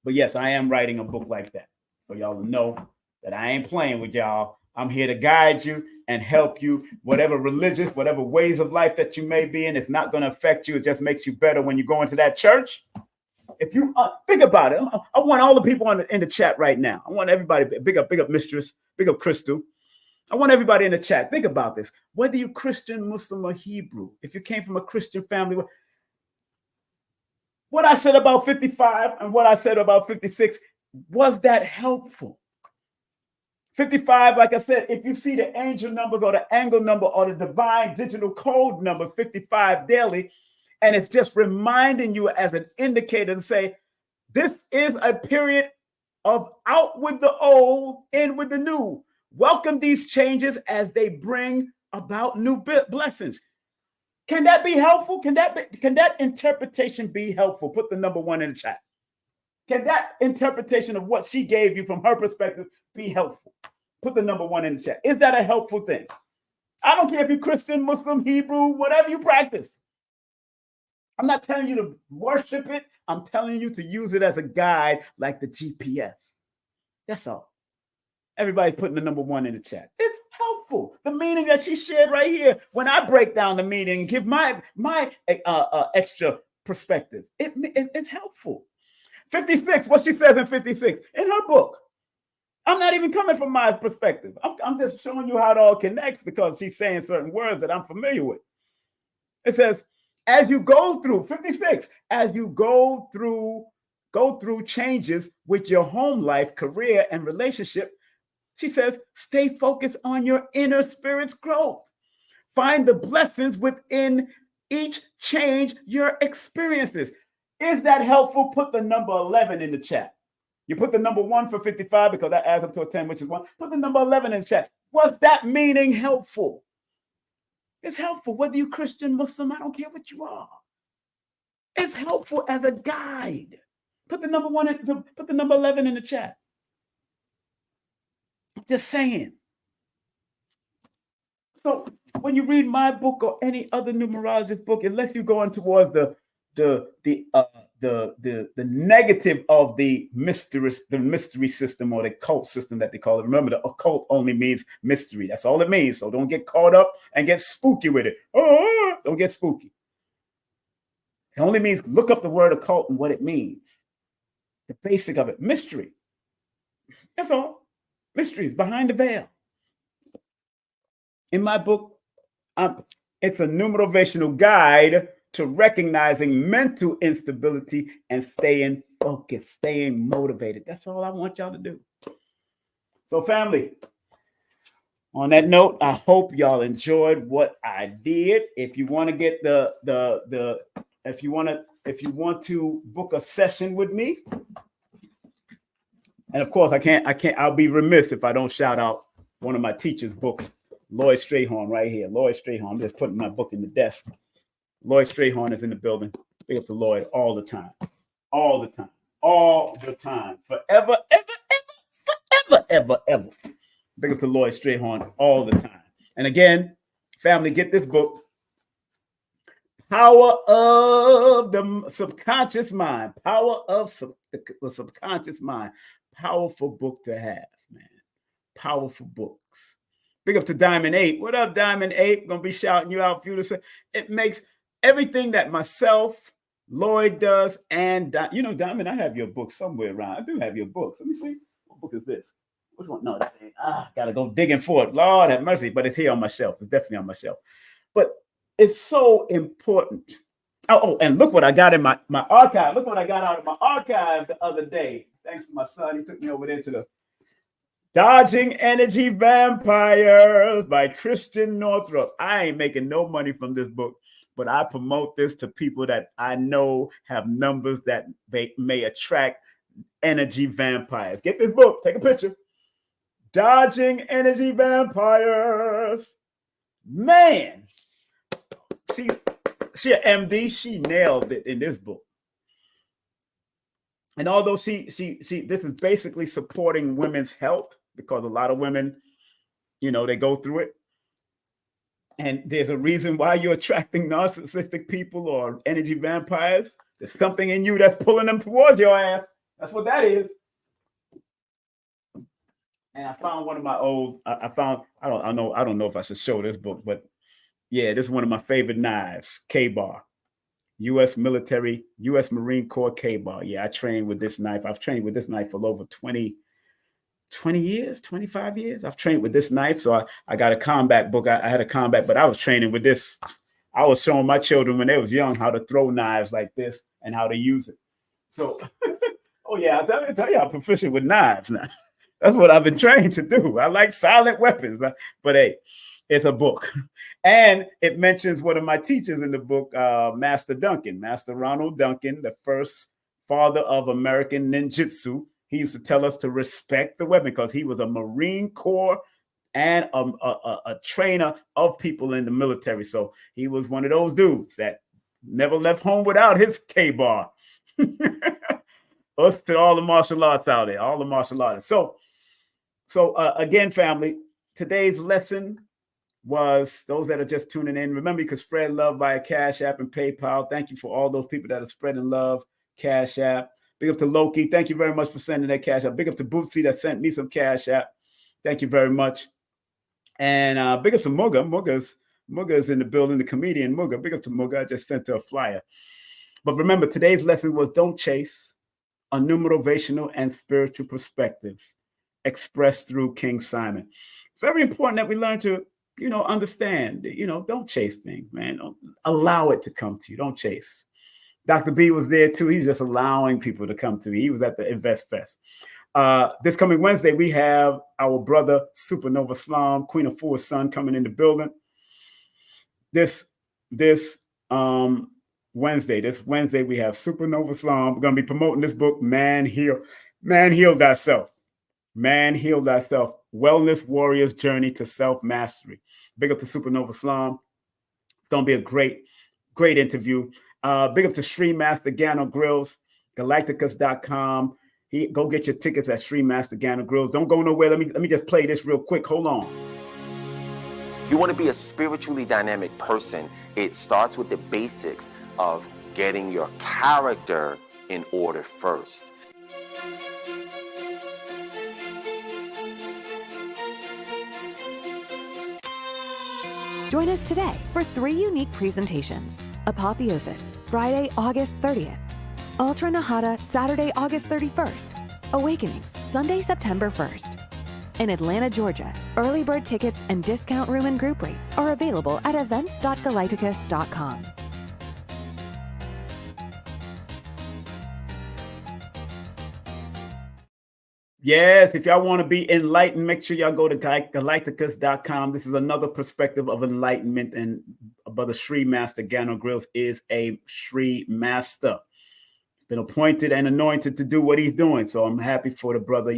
But yes, I am writing a book like that. So y'all know that I ain't playing with y'all. I'm here to guide you and help you. Whatever religious, whatever ways of life that you may be in, it's not going to affect you. It just makes you better when you go into that church. If you think about it, I want all the people in the chat right now. I want everybody, big up Mistress, big up Crystal. I want everybody in the chat. Think about this. Whether you're Christian, Muslim, or Hebrew, if you came from a Christian family, what I said about 55 and what I said about 56, was that helpful? 55, like I said, if you see the angel numbers or the angle number or the divine digital code number 55 daily, and it's just reminding you as an indicator to say, this is a period of out with the old, in with the new. Welcome these changes as they bring about new blessings. Can that be helpful? Can that interpretation be helpful? Put the number 1 in the chat. Can that interpretation of what she gave you from her perspective be helpful? Put the number 1 in the chat. Is that a helpful thing? I don't care if you're Christian, Muslim, Hebrew, whatever you practice. I'm not telling you to worship it. I'm telling you to use it as a guide like the GPS. That's all. Everybody's putting the number 1 in the chat. It's helpful. The meaning that she shared right here, when I break down the meaning and give my extra perspective, it's helpful. 56, what she says in 56, in her book. I'm not even coming from my perspective. I'm just showing you how it all connects because she's saying certain words that I'm familiar with. It says, as you go through, 56, as you go through changes with your home life, career, and relationship, she says, stay focused on your inner spirit's growth. Find the blessings within each change you're experiencing. Is that helpful? Put the number 11 in the chat. You put the number 1 for 55 because that adds up to a 10, which is 1. Put the number 11 in the chat. Was that meaning helpful? It's helpful. Whether you're Christian, Muslim, I don't care what you are. It's helpful as a guide. Put the number 1, put the number 11 in the chat. Just saying. So when you read my book or any other numerologist book, unless you're going towards the negative of the mystery system or the cult system that they call it. Remember, the occult only means mystery. That's all it means. So don't get caught up and get spooky with it. Oh, don't get spooky. It only means look up the word occult and what it means. The basic of it, mystery. That's all. Mysteries behind the veil. In my book, it's a numerovational guide to recognizing mental instability and staying focused, staying motivated. That's all I want y'all to do. So, family, on that note, I hope y'all enjoyed what I did. If you want to get if you want to book a session with me, and of course, I'll be remiss if I don't shout out one of my teacher's books, Lloyd Strayhorn, right here. Lloyd Strayhorn. I'm just putting my book in the desk. Lloyd Strayhorn is in the building. Big up to Lloyd all the time. All the time. All the time. Forever, ever. Big up to Lloyd Strayhorn all the time. And again, family, get this book. Power of the subconscious mind. Power of the subconscious mind. Powerful book to have, man. Powerful books. Big up to Diamond 8. What up, Diamond 8? Gonna be shouting you out, Future. It makes everything that myself, Lloyd does, and Diamond, I have your book somewhere around. I do have your books. Let me see. What book is this? Which one? No, that ain't. Gotta go digging for it. Lord have mercy. But it's here on my shelf. It's definitely on my shelf. But it's so important. And look what I got in my archive. Look what I got out of my archive the other day. Thanks to my son. He took me over there to the Dodging Energy Vampires by Christian Northrup. I ain't making no money from this book, but I promote this to people that I know have numbers that they may attract energy vampires. Get this book. Take a picture. Dodging Energy Vampires. Man, she an MD. She nailed it in this book. And although she this is basically supporting women's health, because a lot of women, they go through it. And there's a reason why you're attracting narcissistic people or energy vampires. There's something in you that's pulling them towards your ass. That's what that is. And I found one of my old, I don't know if I should show this book, but yeah, this is one of my favorite knives, K-Bar. U.S. military, U.S. Marine Corps K-Bar. Yeah, I trained with this knife. I've trained with this knife for over 20 years, 25 years. I've trained with this knife. So I got a combat book. I had a combat, but I was training with this. I was showing my children when they was young how to throw knives like this and how to use it. So, oh yeah, I'll tell you I'm proficient with knives now. That's what I've been trained to do. I like silent weapons, but hey, it's a book. And it mentions one of my teachers in the book, Master Ronald Duncan, the first father of American ninjutsu. He used to tell us to respect the weapon because he was a Marine Corps and a trainer of people in the military. So he was one of those dudes that never left home without his K-Bar. Us to all the martial arts out there, all the martial artists. So again, family, today's lesson was those that are just tuning in. Remember, you can spread love via Cash App and PayPal. Thank you for all those people that are spreading love. Cash App. Big up to Loki. Thank you very much for sending that Cash App. Big up to Bootsy that sent me some Cash App. Thank you very much. And big up to Mugga. Mugga's in the building, the comedian Mugga. Big up to Mugga. I just sent her a flyer. But remember, today's lesson was don't chase, a numerovational and spiritual perspective expressed through King Simon. It's very important that we learn to, understand, don't chase things, man. Don't allow it to come to you. Don't chase. Dr. B was there too. He was just allowing people to come to me. He was at the Invest Fest. This coming Wednesday, we have our brother Supernova Slam, Queen of Four's son, coming in the building. This Wednesday, we have Supernova Slam. We're going to be promoting this book, Man Heal Thyself. Man Heal Thyself. Wellness Warrior's Journey to Self-Mastery. Big up to Supernova Slam. It's going to be a great interview. Big up to Stream Master Gano Grills, Galacticus.com. Go get your tickets at Stream Master Gano Grills. Don't go nowhere. Let me just play this real quick. Hold on. If you want to be a spiritually dynamic person, it starts with the basics of getting your character in order first. Join us today for 3 unique presentations. Apotheosis, Friday, August 30th. Ultra Nahata, Saturday, August 31st. Awakenings, Sunday, September 1st. In Atlanta, Georgia, early bird tickets and discount room and group rates are available at events.galacticus.com. Yes, if y'all want to be enlightened, make sure y'all go to Galacticus.com. This is another perspective of enlightenment, and Brother Sri Master Gano Grills is a Sri Master. He's been appointed and anointed to do what he's doing. So I'm happy for the brother,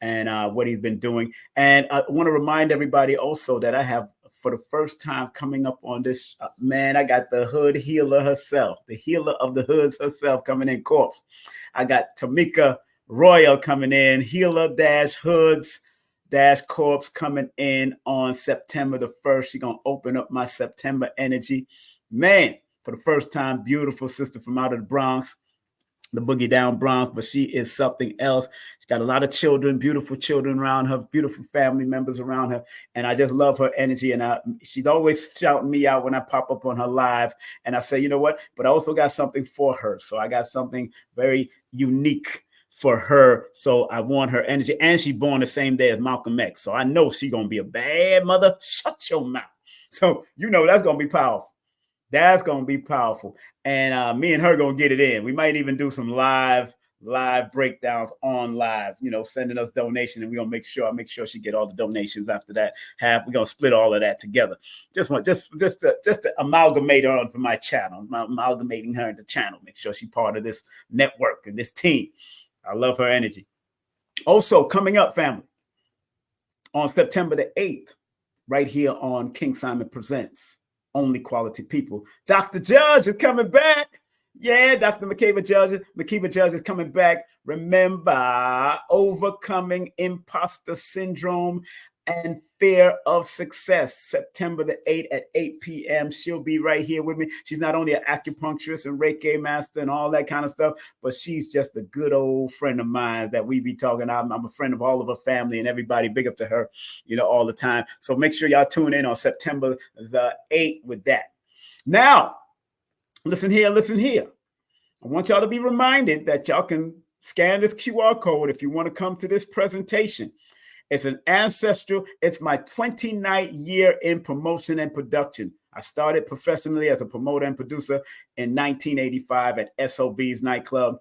and what he's been doing. And I want to remind everybody also that I have, for the first time coming up on this, man, I got the hood healer herself, the healer of the hoods herself coming in corpse. I got Tamika Royal coming in, healer-hoods-corpse coming in on September the 1st. She's going to open up my September energy. Man, for the first time. Beautiful sister from out of the Bronx, the Boogie Down Bronx, but she is something else. She's got a lot of children, beautiful children around her, beautiful family members around her, and I just love her energy. And she's always shouting me out when I pop up on her live, and I say, you know what? But I also got something for her, so I got something very unique for her. So I want her energy, and she's born the same day as Malcolm X, so I know she's gonna be a bad mother. Shut your mouth. So you know that's gonna be powerful. That's going to be powerful. And me and her going to get it in. We might even do some live breakdowns on live, sending us donations. And we're going to make sure she get all the donations after that. We're going to split all of that together. Just to amalgamate her onto my channel. I'm amalgamating her into the channel. Make sure she's part of this network and this team. I love her energy. Also, coming up, family, on September the 8th, right here on King Simon Presents, Only Quality People, Dr. Judge is coming back. Yeah, Dr. Makeba Judge is coming back. Remember, overcoming imposter syndrome and fear of success. September the 8th at 8 p.m. She'll be right here with me. She's not only an acupuncturist and Reiki master and all that kind of stuff, but she's just a good old friend of mine that we be talking. I'm a friend of all of her family and everybody. Big up to her, all the time. So make sure y'all tune in on September the 8th with that. Now, listen here. I want y'all to be reminded that y'all can scan this QR code if you want to come to this presentation. It's an ancestral. It's my 29th year in promotion and production. I started professionally as a promoter and producer in 1985 at SOB's nightclub.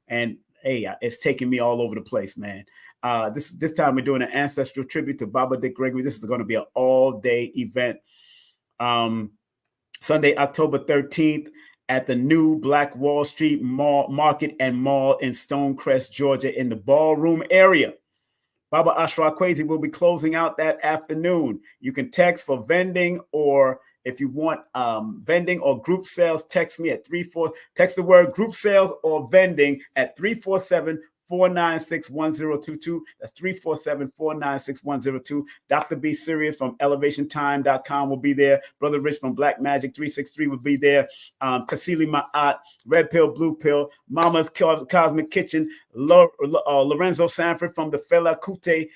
And hey, it's taking me all over the place, man. This time we're doing an ancestral tribute to Baba Dick Gregory. This is going to be an all-day event. Sunday, October 13th at the new Black Wall Street Market and Mall in Stonecrest, Georgia, in the ballroom area. Baba Ashra Kwesi will be closing out that afternoon. You can text for vending, or if you want vending or group sales, text me at text the word group sales or vending at 347-496-1022. That's 347-496-1022. Dr. B. Sirius from elevationtime.com will be there. Brother Rich from Black Magic 363 will be there. Tassili Ma'at, Red Pill, Blue Pill, Mama's Cosmic Kitchen, Lorenzo Sanford from the Fela Kuti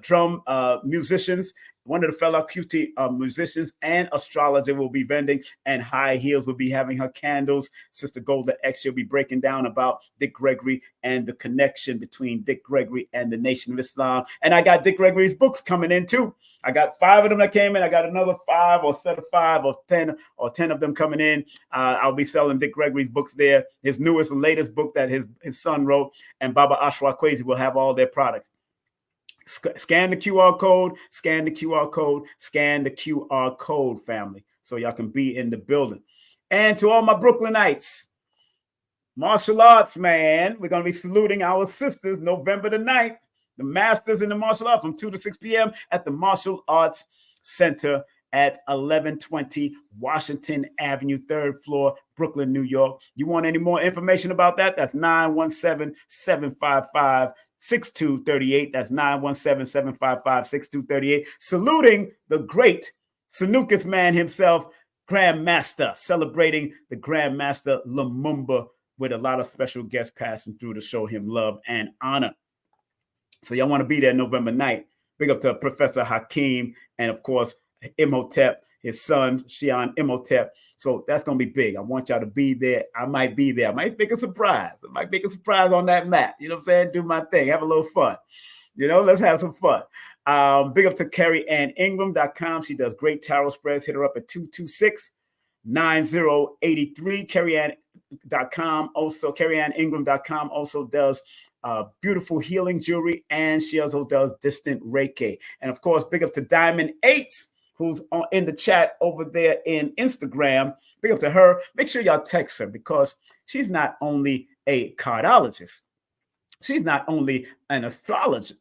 drum musicians. One of the Fela Kuti musicians and astrologer will be vending, and High Heels will be having her candles. Sister Golda X, she'll be breaking down about Dick Gregory and the connection between Dick Gregory and the Nation of Islam. And I got Dick Gregory's books coming in too. I got 5 of them that came in. I got another 5 or set of 5 or 10 of them coming in. I'll be selling Dick Gregory's books there. His newest and latest book that his son wrote, and Baba Ashra Kwesi will have all their products. Scan the QR code, scan the QR code, scan the QR code, family, so y'all can be in the building. And to all my Brooklynites, martial arts, man, we're going to be saluting our sisters November the 9th, the masters in the martial arts from 2 to 6 p.m. at the Martial Arts Center at 1120 Washington Avenue, 3rd floor, Brooklyn, New York. You want any more information about that? That's 917-755-6238. That's 917-755-6238. Saluting the great Sanukis man himself, Grandmaster, celebrating the Grandmaster Lumumba with a lot of special guests passing through to show him love and honor. So y'all want to be there November 9th. Big up to Professor Hakeem and, of course, Imhotep, his son, Shion Imhotep. So that's going to be big. I want y'all to be there. I might be there. I might make a surprise. I might make a surprise on that mat. You know what I'm saying? Do my thing. Have a little fun. Let's have some fun. Big up to CarrieAnnIngram.com. She does great tarot spreads. Hit her up at 226-9083. CarrieAnnIngram.com. Also, CarrieAnnIngram.com also does beautiful healing jewelry, and she also does distant Reiki. And of course, big up to Diamond 8s, who's in the chat over there in Instagram. Big up to her. Make sure y'all text her, because she's not only a cardologist, she's not only an astrologer.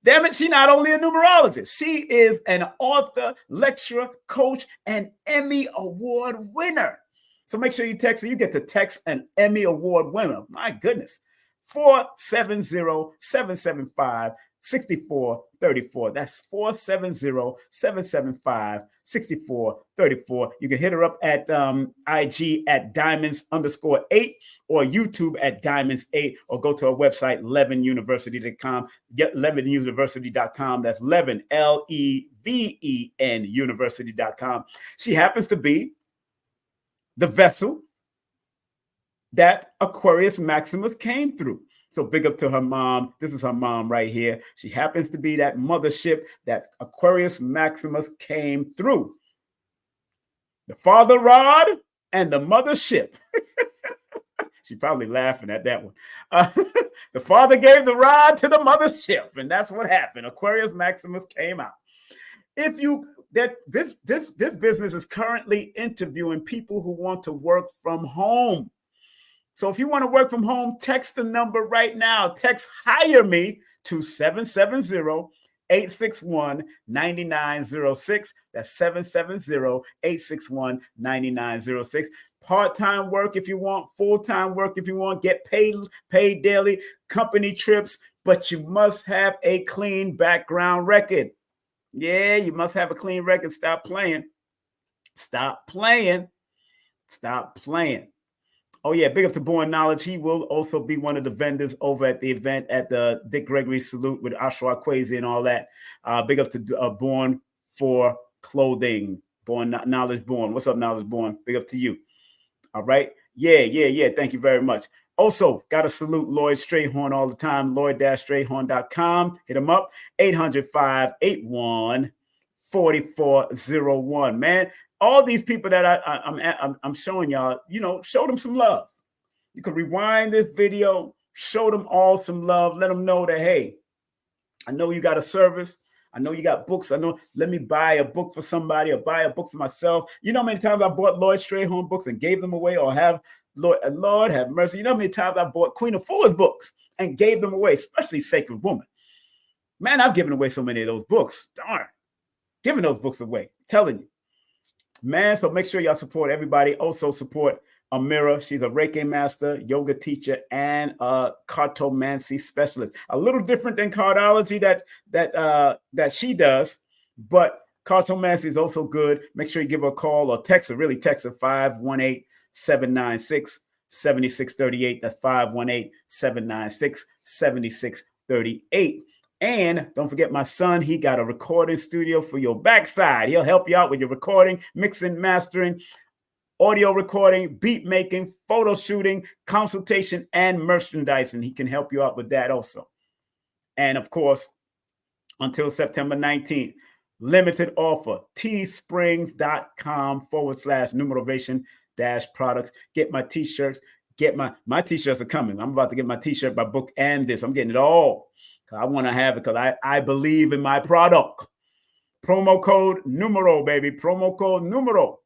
Damn it, she's not only a numerologist. She is an author, lecturer, coach, and Emmy Award winner. So make sure you text her. You get to text an Emmy Award winner. My goodness. 470-775-6955. 6434. That's 470-775-6434. You can hit her up at IG at diamonds_8 or YouTube at diamonds8, or go to our website, levenuniversity.com. Get levenuniversity.com. That's Leven, Leven, university.com. She happens to be the vessel that Aquarius Maximus came through. So big up to her mom. This is her mom right here. She happens to be that mothership that Aquarius Maximus came through. The father rod and the mothership. She's probably laughing at that one. The father gave the rod to the mothership, and that's what happened. Aquarius Maximus came out. If you this business is currently interviewing people who want to work from home. So if you want to work from home, text the number right now. Text hire me to 770-861-9906. That's 770-861-9906. Part-time work if you want, full-time work if you want, get paid daily, company trips, but you must have a clean background record. Yeah, you must have a clean record. Stop playing. Stop playing. Stop playing. Oh, yeah, big up to Born Knowledge. He will also be one of the vendors over at the event at the Dick Gregory Salute with Ashra Kwesi and all that. Big up to Born for Clothing. Born Knowledge Born. What's up, Knowledge Born? Big up to you. All right. Yeah. Thank you very much. Also, got to salute Lloyd Strayhorn all the time. Lloyd-Strayhorn.com. Hit him up. 800-581-4401. Man, all these people that I'm showing y'all, show them some love. You can rewind this video, show them all some love. Let them know that, hey, I know you got a service. I know you got books. I know, let me buy a book for somebody or buy a book for myself. You know how many times I bought Lloyd Strayhorn books and gave them away, or have Lord have mercy. You know how many times I bought Queen of Fours books and gave them away, especially Sacred Woman. Man, I've given away so many of those books. Darn. Giving those books away. I'm telling you. Man, so make sure y'all support everybody. Also support Amira. She's a Reiki master, yoga teacher, and a cartomancy specialist. A little different than cardology that she does, but cartomancy is also good. Make sure you give her a call or text her. Really text her 518-796-7638. That's 518-796-7638. And don't forget my son, he got a recording studio for your backside. He'll help you out with your recording, mixing, mastering, audio recording, beat making, photo shooting, consultation, and merchandising. He can help you out with that also. And of course, until September 19th, limited offer, teesprings.com/numerovation-products. Get my t-shirts. Get my t-shirts are coming. I'm about to get my t-shirt, my book, and this. I'm getting it all. I want to have it because I believe in my product. Promo code Numero, baby. Promo code Numero.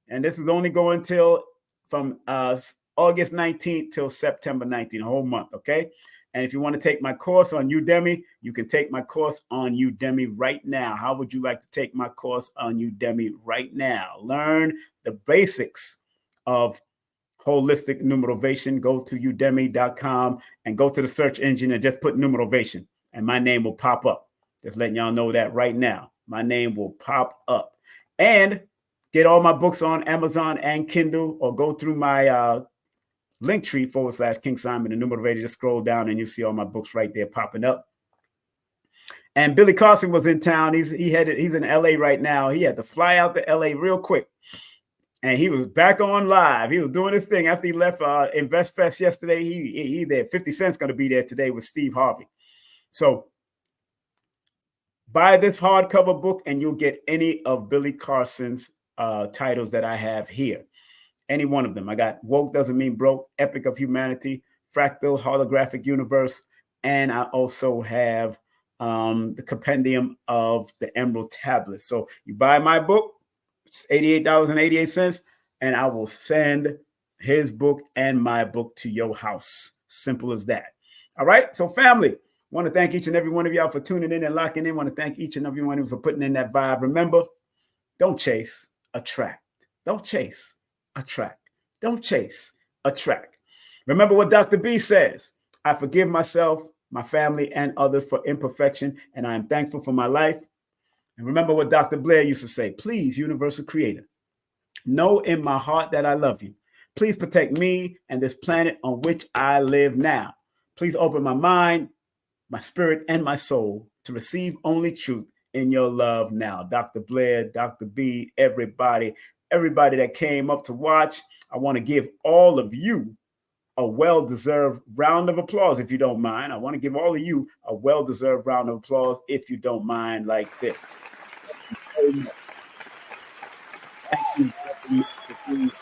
And this is only going till from August 19th till September 19th, a whole month, okay? And if you want to take my course on Udemy, you can take my course on Udemy right now. How would you like to take my course on Udemy right now? Learn the basics of holistic numerovation. Go to udemy.com and go to the search engine and just put numerovation and my name will pop up. Just letting y'all know that right now. My name will pop up. And get all my books on Amazon and Kindle, or go through my Linktree /King Simon and Numerator. Just scroll down and you see all my books right there popping up. And Billy Carson was in town. He's in LA right now. He had to fly out to LA real quick. And he was back on live. He was doing his thing after he left InvestFest yesterday. He there. 50 Cent's going to be there today with Steve Harvey. So buy this hardcover book and you'll get any of Billy Carson's titles that I have here. Any one of them. I got Woke Doesn't Mean Broke, Epic of Humanity, Fractal Holographic Universe, and I also have the Compendium of the Emerald Tablets. So you buy my book, it's $88.88, and I will send his book and my book to your house. Simple as that. All right. So family, want to thank each and every one of y'all for tuning in and locking in. Want to thank each and every one of you for putting in that vibe. Remember, don't chase, attract. Don't chase, attract. Don't chase, attract. Remember what Dr. B says. I forgive myself. my family, and others for imperfection, and I am thankful for my life. And remember what Dr. Blair used to say, please, universal creator, know in my heart that I love you. Please protect me and this planet on which I live now. Please open my mind, my spirit, and my soul to receive only truth in your love now. Dr. Blair, Dr. B, everybody that came up to watch, I want to give all of you a well-deserved round of applause, if you don't mind. I want to give all of you a well-deserved round of applause, if you don't mind, like this. Thank you very much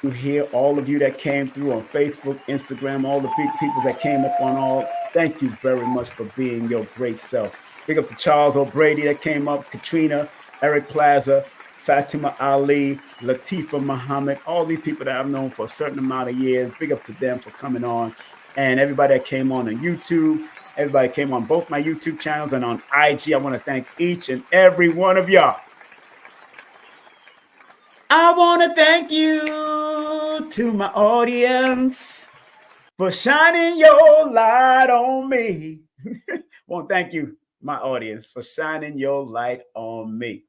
to hear all of you that came through on Facebook, Instagram, all the people that came up on all. Thank you very much for being your great self. Big up to Charles O'Brady that came up, Katrina, Eric Plaza, Fatima Ali, Latifa Muhammad, all these people that I've known for a certain amount of years. Big up to them for coming on. And everybody that came on YouTube, everybody came on both my YouTube channels and on IG. I want to thank each and every one of y'all. I want to thank you to my audience for shining your light on me. I want to thank you, my audience, for shining your light on me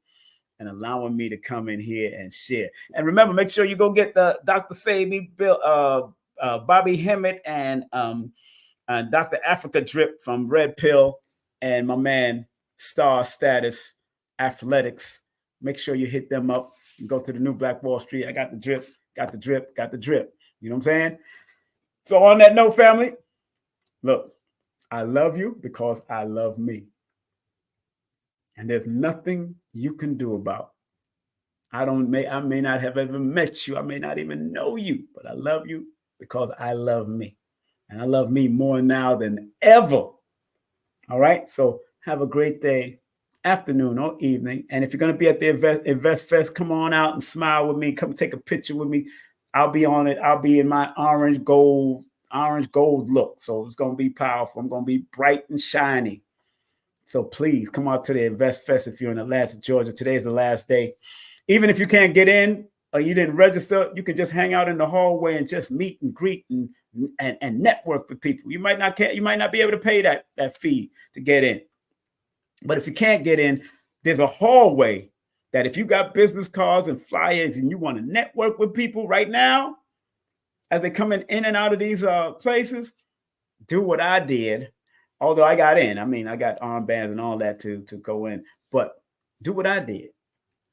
and allowing me to come in here and share. And remember, make sure you go get the Dr. Sabi, Bill, Bobby Hemmett, and Dr. Africa Drip from Red Pill, and my man Star Status Athletics. Make sure you hit them up. You go to the New Black Wall Street. I got the drip, got the drip, got the drip. You know what I'm saying? So on that note, family, look, I love you because I love me. And there's nothing you can do about it. I may not have ever met you. I may not even know you, but I love you because I love me. And I love me more now than ever. All right? So have a great day, afternoon or evening. And if you're going to be at the Invest Fest, come on out and smile with me. Come take a picture with me. I'll be on it. I'll be in my orange gold look. So it's going to be powerful. I'm going to be bright and shiny. So please come out to the Invest Fest if you're in Atlanta, Georgia. Today's the last day. Even if you can't get in or you didn't register, you can just hang out in the hallway and just meet and greet and network with people. You might not be able to pay that fee to get in. But if you can't get in, there's a hallway that if you got business cards and flyers and you want to network with people right now, as they come in and out of these places, do what I did. Although I got in. I mean, I got armbands and all that to go in. But do what I did.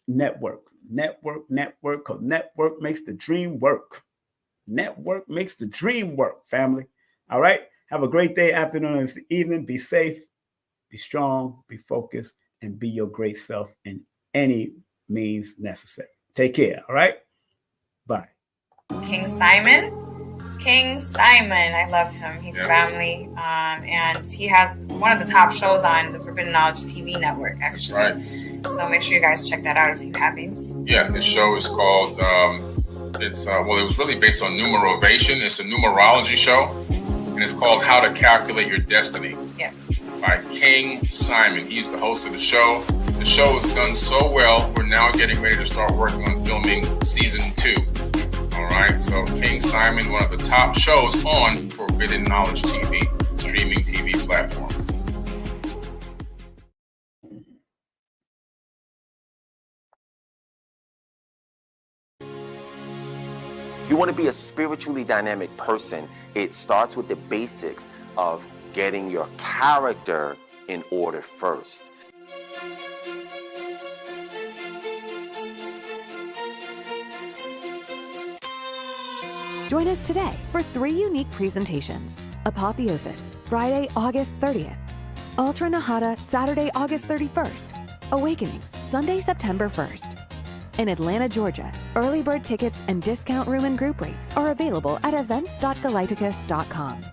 Network, because network makes the dream work. Network makes the dream work, family. All right? Have a great day, afternoon, and evening. Be safe, be strong, be focused, and be your great self in any means necessary. Take care, all right? Bye. King Simon, I love him. He's family, and he has one of the top shows on the Forbidden Knowledge TV network, actually. That's right. So make sure you guys check that out if you haven't. Yeah, this show is called, it was really based on Numerovational. It's a numerology show, and it's called How to Calculate Your Destiny. Yes. By King Simon. He's the host of the show. The show has done so well, we're now getting ready to start working on filming season 2. All right, so King Simon, one of the top shows on Forbidden Knowledge TV, streaming TV platform. If you want to be a spiritually dynamic person, it starts with the basics of getting your character in order first. Join us today for 3 unique presentations. Apotheosis, Friday, August 30th. Ultra Nahata, Saturday, August 31st. Awakenings, Sunday, September 1st. In Atlanta, Georgia, early bird tickets and discount room and group rates are available at events.galacticus.com.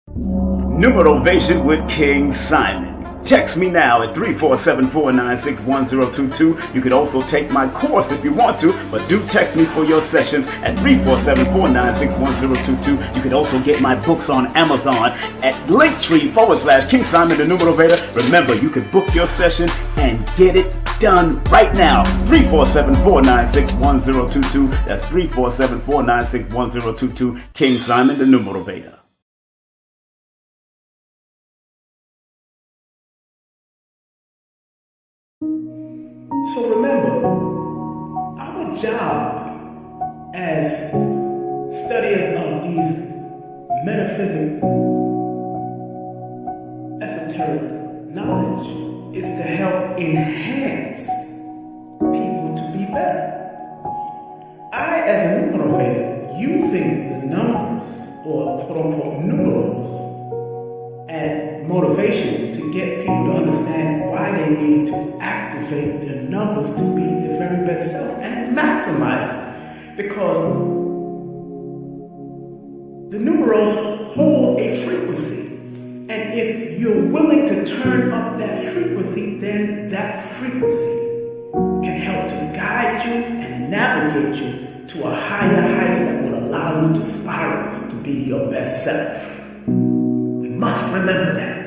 Numerovational with King Simon. Text me now at 347-496-1022. You could also take my course if you want to, but do text me for your sessions at 347-496-1022. You could also get my books on Amazon at Linktree/King Simon the Numerovator. Remember, you could book your session and get it done right now. 347-496-1022. That's 347-496-1022. King Simon the Numerovator. So remember, our job as studiers of these metaphysical, esoteric knowledge is to help enhance people to be better. I, as a numerator, using the numbers, or quote-unquote numerals, and motivation to get people to understand why they need to activate their numbers to be their very best self and maximize it. Because the numerals hold a frequency. And if you're willing to turn up that frequency, then that frequency can help to guide you and navigate you to a higher height that will allow you to spiral to be your best self. We must remember that.